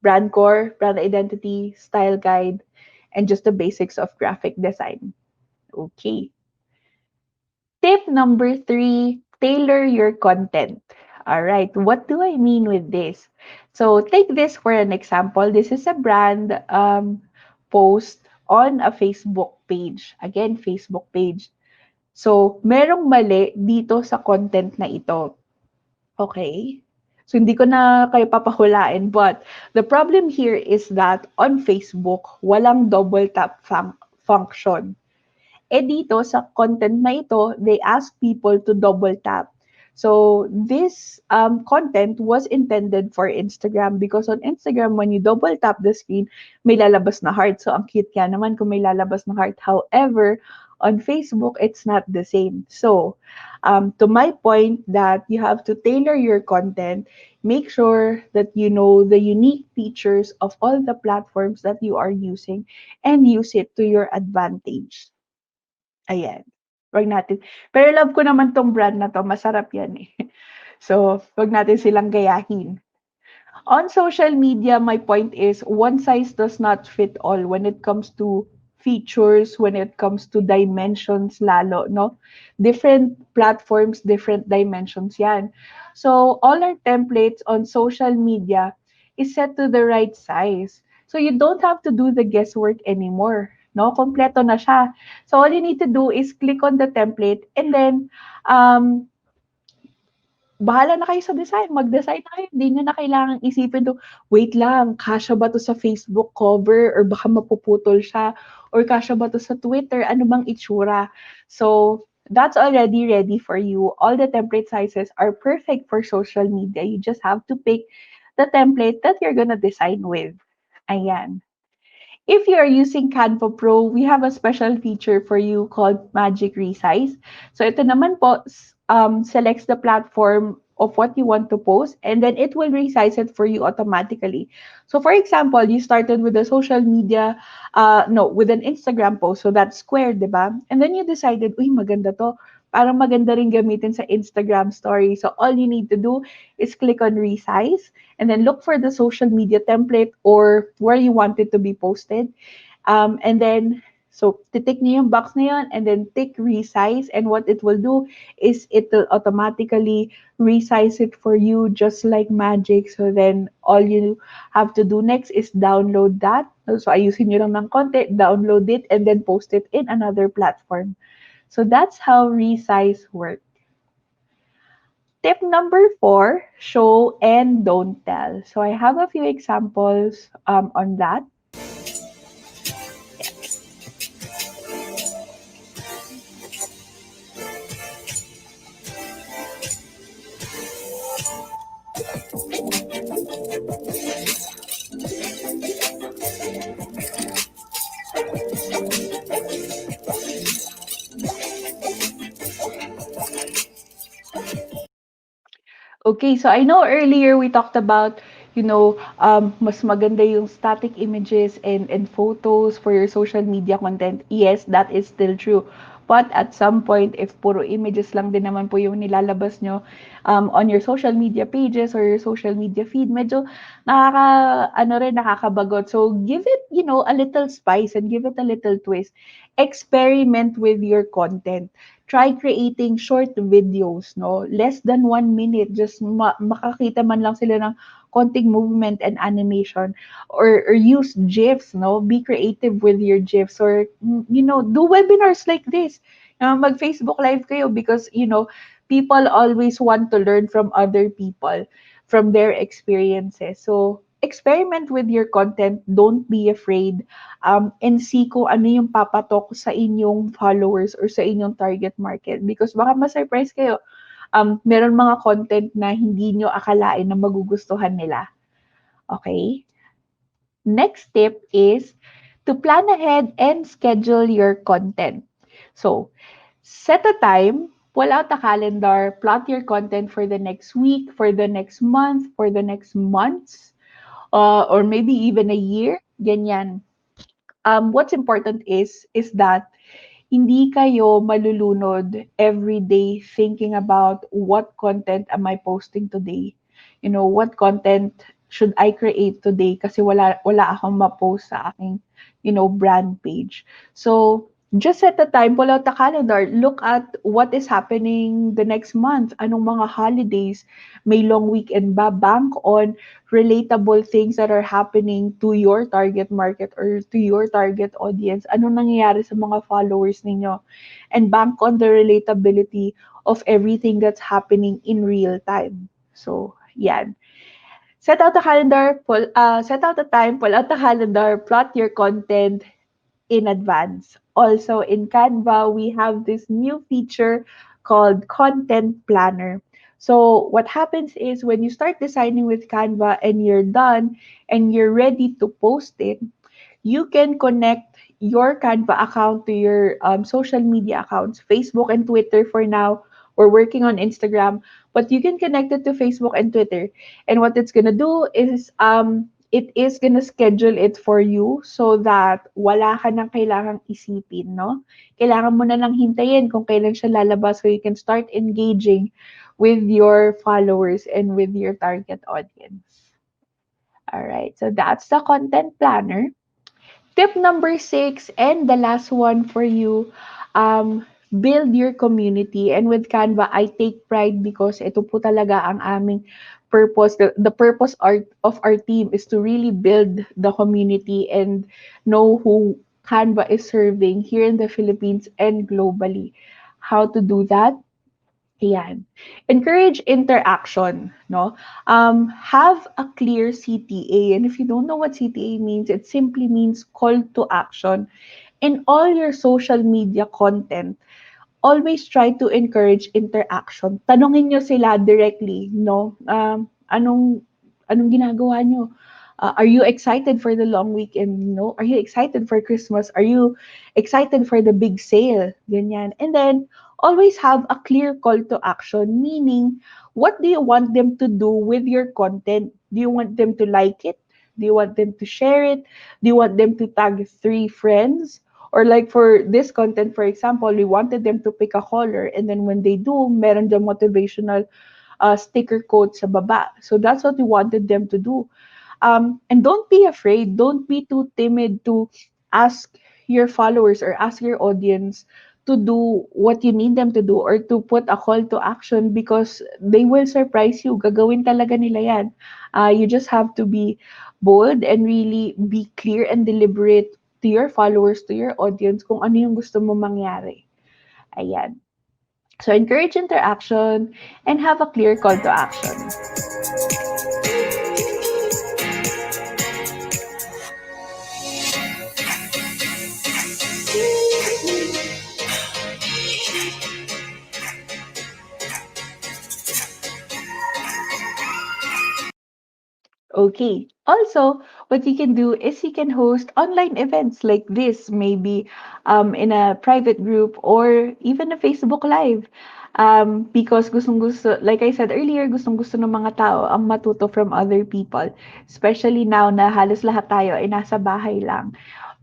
brand core, brand identity, style guide, and just the basics of graphic design. Okay. Tip number 3, tailor your content. All right, what do I mean with this? So take this for an example. This is a brand post on a Facebook page. Again, Facebook page. So, merong mali dito sa content na ito. Okay? So, hindi ko na kayo papahulain. But, the problem here is that on Facebook, walang double tap function. Eh dito sa content na ito, they ask people to double tap. So this content was intended for Instagram because on Instagram, when you double tap the screen, may lalabas na heart. So ang cute kaya naman kung may lalabas na heart. However, on Facebook, it's not the same. So to my point that you have to tailor your content, make sure that you know the unique features of all the platforms that you are using and use it to your advantage. Ayan, 'wag natin pero love ko naman 'tong brand na 'to, masarap 'yan, eh. So, 'wag natin silang gayahin. On social media, my point is one size does not fit all when it comes to features, when it comes to dimensions lalo, no? Different platforms, different dimensions 'yan. So, all our templates on social media is set to the right size. So, you don't have to do the guesswork anymore, no? Kompleto na siya. So, all you need to do is click on the template and then um bahala na kayo sa design, mag-design na kayo, hindi niyo na kailangang isipin 'to, "Wait lang, kasya ba 'to sa Facebook cover or baka mapuputol siya or kasya ba 'to sa Twitter, ano bang itsura?" So, that's already ready for you. All the template sizes are perfect for social media. You just have to pick the template that you're gonna design with. Ayan. If you are using Canva Pro, we have a special feature for you called Magic Resize. So ito naman po, selects the platform of what you want to post and then it will resize it for you automatically. So for example, you started with a social media, no, with an Instagram post. So that's square, di ba? And then you decided, uy, maganda to. Parang maganda rin gamitin sa Instagram story. So all you need to do is click on resize and then look for the social media template or where you want it to be posted. And then, so, titik niyo yung box na yun and then tick resize and what it will do is it will automatically resize it for you just like magic. So then, all you have to do next is download that. So, ayusin nyo lang ng konti, download it, and then post it in another platform. So, that's how resize works. Tip number 4, show and don't tell. So I have a few examples on that. Okay, so I know earlier we talked about, mas maganda yung static images and photos for your social media content. Yes, that is still true. But at some point, if puro images lang din naman po yung nilalabas nyo on your social media pages or your social media feed, medyo nakakabagot. So give it, a little spice and give it a little twist. Experiment with your content. Try creating short videos, no? Less than 1 minute, just makakita man lang sila ng konting movement and animation or use GIFs, no? Be creative with your GIFs or, do webinars like this. Mag-Facebook Live kayo because, people always want to learn from other people, from their experiences. So, experiment with your content. Don't be afraid. And see kung ano yung papatok sa inyong followers or sa inyong target market. Because baka ma-surprise kayo, meron mga content na hindi nyo akalain na magugustuhan nila. Okay? Next tip is to plan ahead and schedule your content. So, set a time, pull out a calendar, plot your content for the next week, for the next month, for the next months, or maybe even a year. Ganyan. what's important is that hindi kayo malulunod every day thinking about what content am I posting today? You know, what content should I create today kasi wala akong ma-post sa aking, brand page. So, just set a time, pull out the calendar, look at what is happening the next month, anong mga holidays, may long weekend ba, bank on relatable things that are happening to your target market or to your target audience. Anong nangyayari sa mga followers ninyo? And bank on the relatability of everything that's happening in real time. So, yan. Set out the calendar, set out the time, pull out the calendar, plot your content in advance. Also, in Canva, we have this new feature called Content Planner. So, what happens is when you start designing with Canva and you're done and you're ready to post it, you can connect your Canva account to your social media accounts, Facebook and Twitter for now. We're working on Instagram, but you can connect it to Facebook and Twitter. And what it's gonna do is it is gonna schedule it for you so that wala ka nang kailangang isipin, no? Kailangan mo na lang hintayin kung kailan siya lalabas so you can start engaging with your followers and with your target audience. All right, so that's the content planner. Tip number 6 and the last one for you, build your community. And with Canva, I take pride because ito po talaga ang aming purpose. The purpose of our team is to really build the community and know who Canva is serving here in the Philippines and globally. How to do that? Ayan. Encourage interaction, no? Have a clear CTA. And if you don't know what CTA means, it simply means call to action. In all your social media content, always try to encourage interaction. Tanungin nyo sila directly, no? Anong ginagawa nyo? Are you excited for the long weekend? No? Are you excited for Christmas? Are you excited for the big sale? Ganyan. And then, always have a clear call to action, meaning, what do you want them to do with your content? Do you want them to like it? Do you want them to share it? Do you want them to tag 3 friends? Or like for this content, for example, we wanted them to pick a color and then when they do, meron dyan motivational sticker quote sa baba. So that's what we wanted them to do. And don't be afraid. Don't be too timid to ask your followers or ask your audience to do what you need them to do or to put a call to action because they will surprise you. Gagawin talaga nila yan. You just have to be bold and really be clear and deliberate to your followers, to your audience, kung ano yung gusto mo mangyari. Ayan. So encourage interaction and have a clear call to action. Okay. Also, what you can do is you can host online events like this, maybe in a private group or even a Facebook Live. Because gustong gusto, like I said earlier, gustong gusto ng mga tao ang matuto from other people. Especially now na halos lahat tayo ay nasa bahay lang.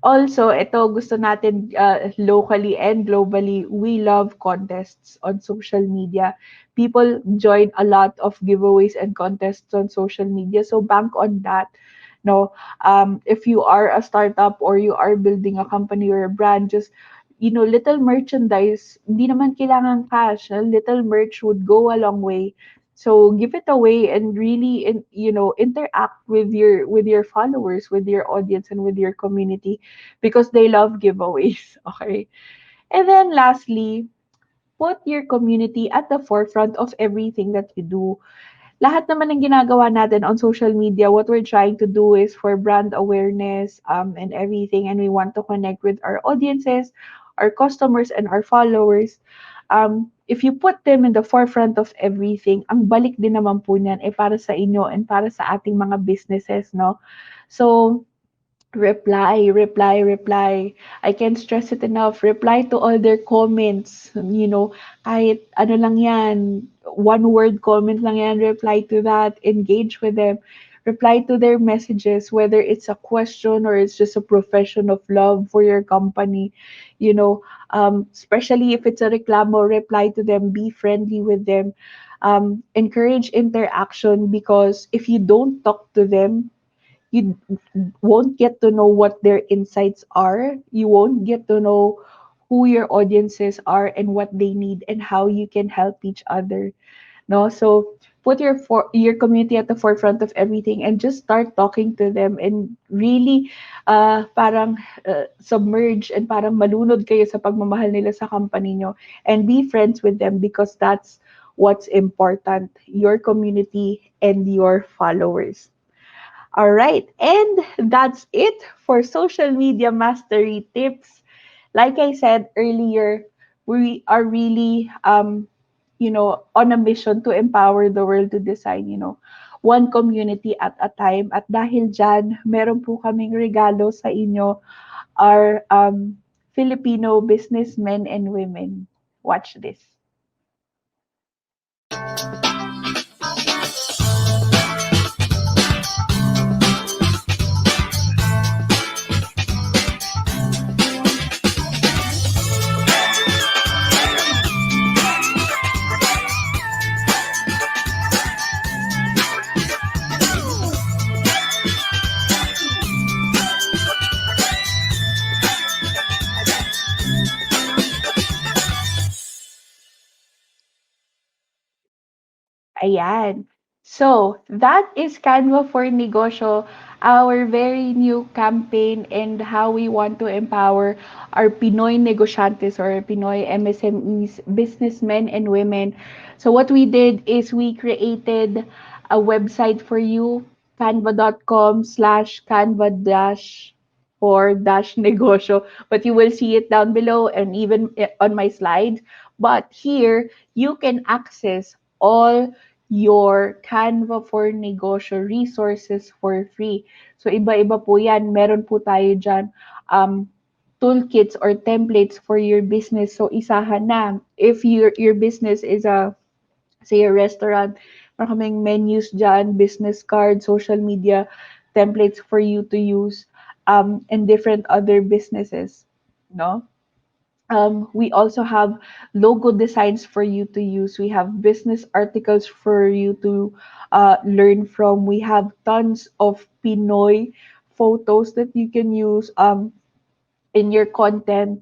Also, ito gusto natin locally and globally, we love contests on social media. People join a lot of giveaways and contests on social media. So bank on that. No, if you are a startup or you are building a company or a brand, just little merchandise, hindi naman kailangan cash. Little merch would go a long way. So give it away and really, interact with your followers, with your audience, and with your community because they love giveaways. Okay. And then lastly, put your community at the forefront of everything that you do. Lahat naman ng ginagawa natin on social media, what we're trying to do is for brand awareness and everything. And we want to connect with our audiences, our customers, and our followers. If you put them in the forefront of everything, ang balik din naman po niyan para sa inyo and para sa ating mga businesses, no? So, reply, reply, reply. I can't stress it enough. Reply to all their comments. Kahit ano lang yan, one word comment lang yan, reply to that, engage with them. reply to their messages, whether it's a question or it's just a profession of love for your company. You know, especially if it's a reclamo, reply to them, be friendly with them, encourage interaction, because if you don't talk to them, you won't get to know what their insights are. You won't get to know who your audiences are and what they need and how you can help each other. No, so put your community at the forefront of everything and just start talking to them and really parang submerge and parang malunod kayo sa pagmamahal nila sa company nyo, and be friends with them because that's what's important, your community and your followers. All right, and that's it for social media mastery tips. Like I said earlier, we are really on a mission to empower the world to design, one community at a time. At dahil dyan, meron po kaming regalo sa inyo, our Filipino businessmen and women. Watch this. Ayan. So, that is Canva for Negosyo, our very new campaign and how we want to empower our Pinoy negosyantes or Pinoy MSMEs, businessmen and women. So, what we did is we created a website for you, canva.com/canva dash for dash negosyo, but you will see it down below and even on my slides. But here, you can access all your Canva for Negosyo resources for free. So, iba-iba po yan. Meron po tayo dyan toolkits or templates for your business. So, isahan na. If your business is say, a restaurant, meron kaming menus dyan, business cards, social media templates for you to use, and different other businesses. No? We also have logo designs for you to use. We have business articles for you to learn from. We have tons of Pinoy photos that you can use in your content.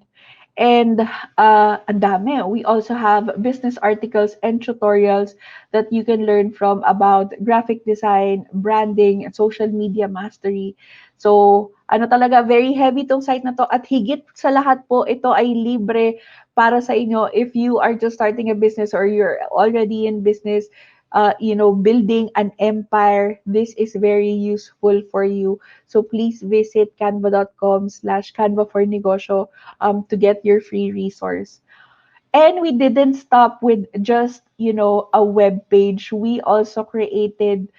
And ang dami. We also have business articles and tutorials that you can learn from about graphic design, branding, and social media mastery. So, ano talaga, very heavy tong site na to. At higit sa lahat po, ito ay libre para sa inyo if you are just starting a business or you're already in business, building an empire. This is very useful for you. So please visit canva.com/canva for negosyo to get your free resource. And we didn't stop with just, a web page. We also created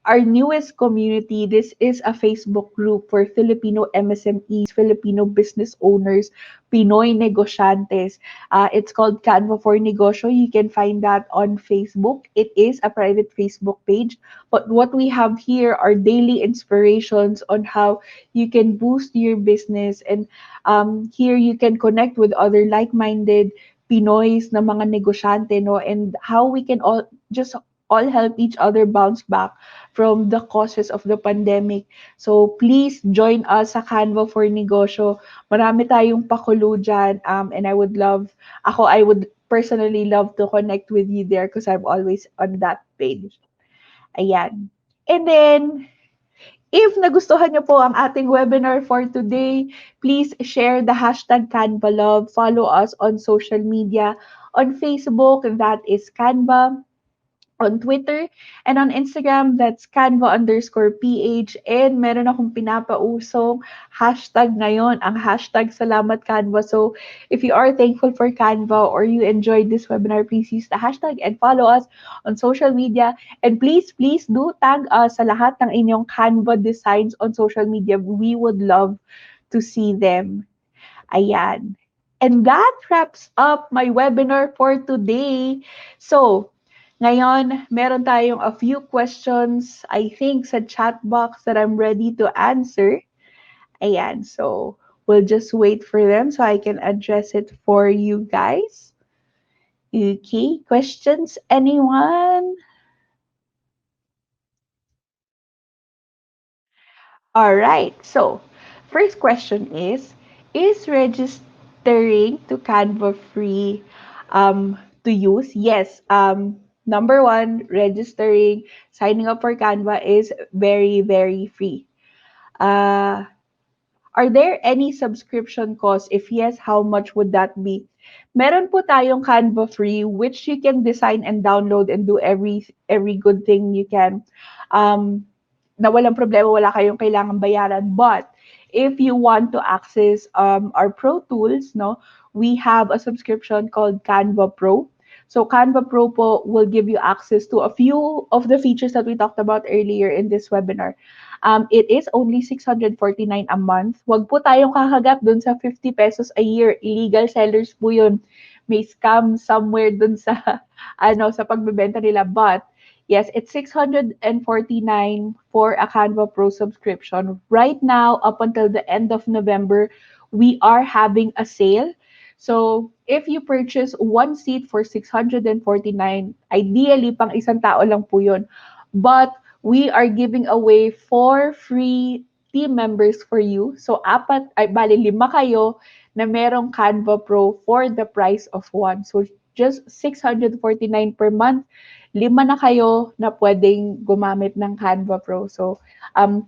our newest community. This is a Facebook group for Filipino MSMEs, Filipino business owners, Pinoy negosyantes. It's called Canva for Negosyo. You can find that on Facebook. It is a private Facebook page. But what we have here are daily inspirations on how you can boost your business. And here you can connect with other like-minded Pinoys na mga negosyante, no? And how we can all help each other bounce back from the causes of the pandemic. So please join us sa Canva for Negosyo. Marami tayong pakulo dyan. And I would personally love to connect with you there because I'm always on that page. Ayan. And then, if nagustuhan niyo po ang ating webinar for today, please share the hashtag CanvaLove. Follow us on social media. On Facebook, that is Canva. On Twitter and on Instagram, that's Canva_PH. And meron akong pinapausong hashtag ngayon, ang hashtag Salamat Canva. So if you are thankful for Canva or you enjoyed this webinar, please use the hashtag and follow us on social media. And please, please do tag us sa lahat ng inyong Canva designs on social media. We would love to see them. Ayan. And that wraps up my webinar for today. So, Ngayon, meron tayong a few questions, I think, sa chat box that I'm ready to answer. Ayan, so we'll just wait for them so I can address it for you guys. Okay, questions, anyone? All right. So, first question is registering to Canva free to use? Yes. Number one, registering, signing up for Canva is very, very free. Uh, are there any subscription costs? If yes, how much would that be? Meron po tayong Canva free which you can design and download and do every good thing you can. Um, na walang problema, wala kayong kailangang bayaran. But if you want to access our Pro tools, no, we have a subscription called Canva Pro. So Canva Pro po will give you access to a few of the features that we talked about earlier in this webinar. It is only 649 a month. Huwag po tayong kakagat dun sa 50 pesos a year. Illegal sellers po yun. May scam somewhere dun sa sa pagbebenta nila. But yes, it's 649 for a Canva Pro subscription. Right now, up until the end of November, we are having a sale. So, if you purchase one seat for 649, ideally pang isang tao lang po yun. But we are giving away 4 free team members for you. So, bali 5 kayo na merong Canva Pro for the price of one. So, just 649 per month, 5 na kayo na pwedeng gumamit ng Canva Pro. So,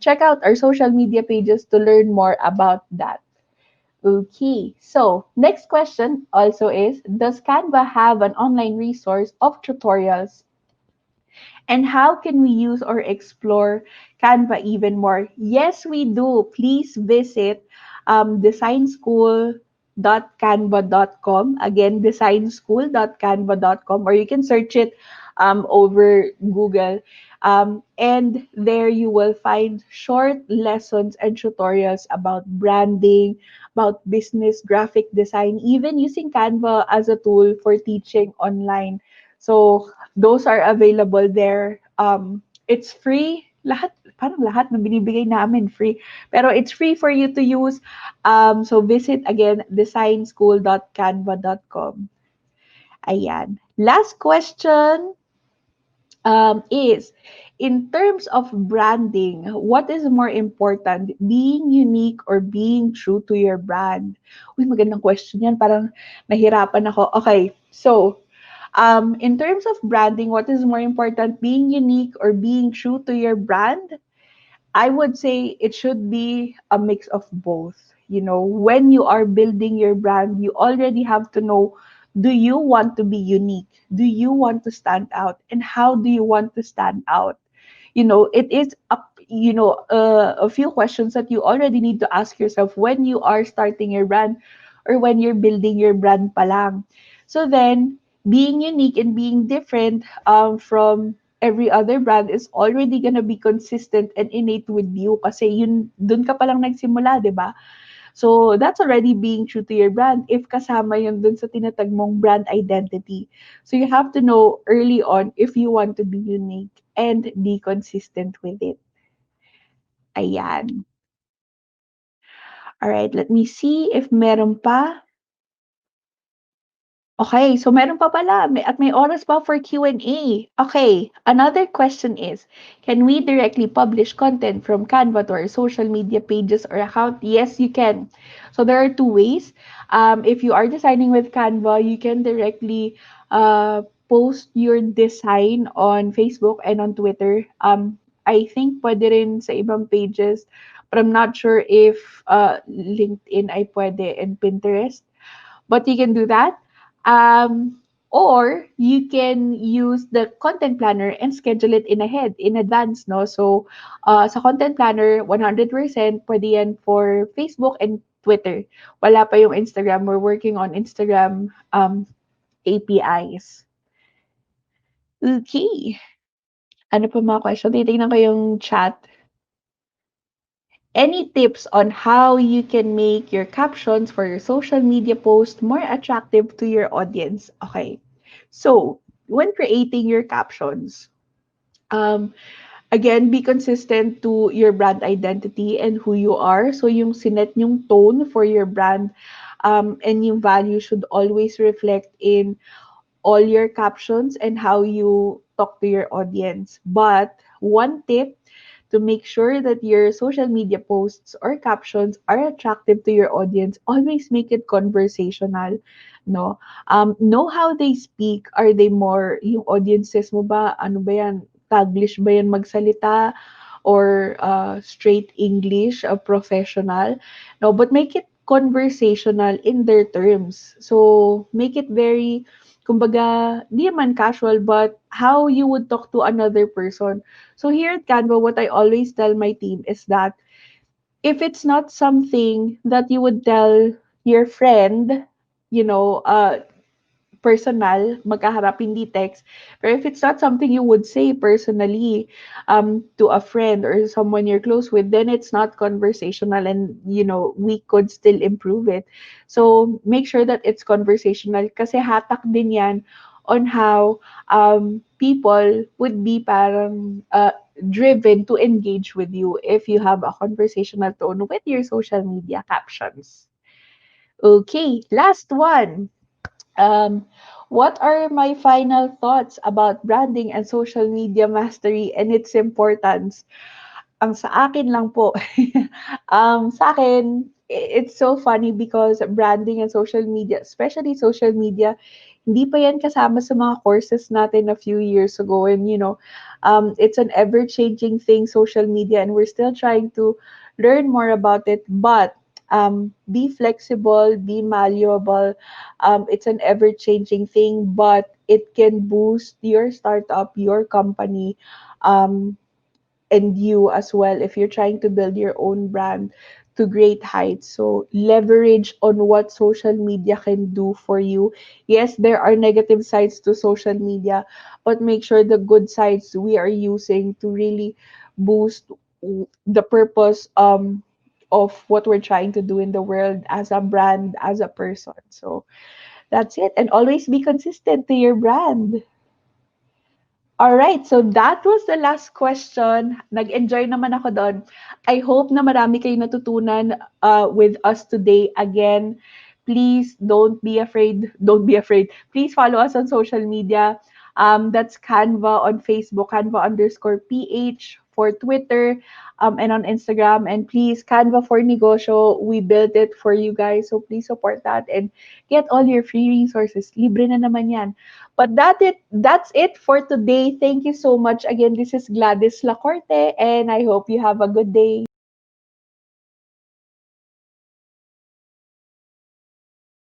check out our social media pages to learn more about that. Okay, so next question also is, does Canva have an online resource of tutorials, and how can we use or explore Canva even more? Yes, we do. Please visit designschool.canva.com. Again, designschool.canva.com, or you can search it over Google. And there you will find short lessons and tutorials about branding, about business, graphic design, even using Canva as a tool for teaching online. So, those are available there. It's free. Parang lahat ng binibigay namin free. Pero it's free for you to use. So visit again, designschool.canva.com. Ayan. Last question is, in terms of branding, what is more important, being unique or being true to your brand? Uy, magandang question yan. Parang nahirapan ako. Okay, so in terms of branding, what is more important, being unique or being true to your brand? I would say it should be a mix of both. You know, when you are building your brand, you already have to know, do you want to be unique? Do you want to stand out? And how do you want to stand out? It is a few questions that you already need to ask yourself when you are starting your brand or when you're building your brand pa lang. So then, being unique and being different from every other brand is already gonna be consistent and innate with you kasi yun, dun ka palang nagsimula, di ba? So, that's already being true to your brand if kasama yun dun sa tinatag mong brand identity. So, you have to know early on if you want to be unique and be consistent with it. Ayan. Alright, let me see if meron pa. Okay, so meron pa pala at may oras pa for Q&A. Okay, another question is, can we directly publish content from Canva to our social media pages or account? Yes, you can. So there are two ways. If you are designing with Canva, you can directly post your design on Facebook and on Twitter. I think pwede rin sa ibang pages, but I'm not sure if LinkedIn ay pwede and Pinterest. But you can do that. Or you can use the content planner and schedule it in advance, no? So, sa content planner, 100% pwede yan for Facebook and Twitter. Wala pa yung Instagram. We're working on Instagram APIs. Okay. Ano pa mga question? Titignan ko yung chat. Any tips on how you can make your captions for your social media post more attractive to your audience? Okay. So, when creating your captions, um, again, be consistent to your brand identity and who you are. So yung sinet yung tone for your brand, and yung value should always reflect in all your captions and how you talk to your audience. But one tip to make sure that your social media posts or captions are attractive to your audience, always make it conversational. No? Know how they speak. Are they more, yung audiences mo ba, ano ba yan, Taglish ba yan magsalita? Or straight English, professional? No, but make it conversational in their terms. So, make it very, kumbaga, di man casual, but how you would talk to another person. So here at Canva, what I always tell my team is that if it's not something that you would tell your friend, you know, personal, magkaharap, hindi text. Pero if it's not something you would say personally to a friend or someone you're close with, then it's not conversational and, we could still improve it. So, make sure that it's conversational kasi hatak din yan on how people would be parang driven to engage with you if you have a conversational tone with your social media captions. Okay, last one. Um, what are my final thoughts about branding and social media mastery and its importance? Ang sa akin lang po, sa akin, it's so funny because branding and social media, especially social media, hindi pa yan kasama sa mga courses natin a few years ago. And, it's an ever-changing thing, social media, and we're still trying to learn more about it. But be flexible, be malleable. It's an ever-changing thing, but it can boost your startup, your company, um, and you as well if you're trying to build your own brand to great heights. So leverage on what social media can do for you. Yes, there are negative sides to social media, but make sure the good sides we are using to really boost the purpose of what we're trying to do in the world as a brand, as a person. So that's it. And always be consistent to your brand. All right, so that was the last question. Nag-enjoy naman ako doon. I hope na marami kayong natutunan with us today. Again, please don't be afraid. Don't be afraid. Please follow us on social media. That's Canva on Facebook, Canva_PH for Twitter, and on Instagram. And please, Canva for Negosyo. We built it for you guys. So please support that and get all your free resources. Libre na naman yan. But that's it for today. Thank you so much. Again, this is Gladys Lacorte, and I hope you have a good day.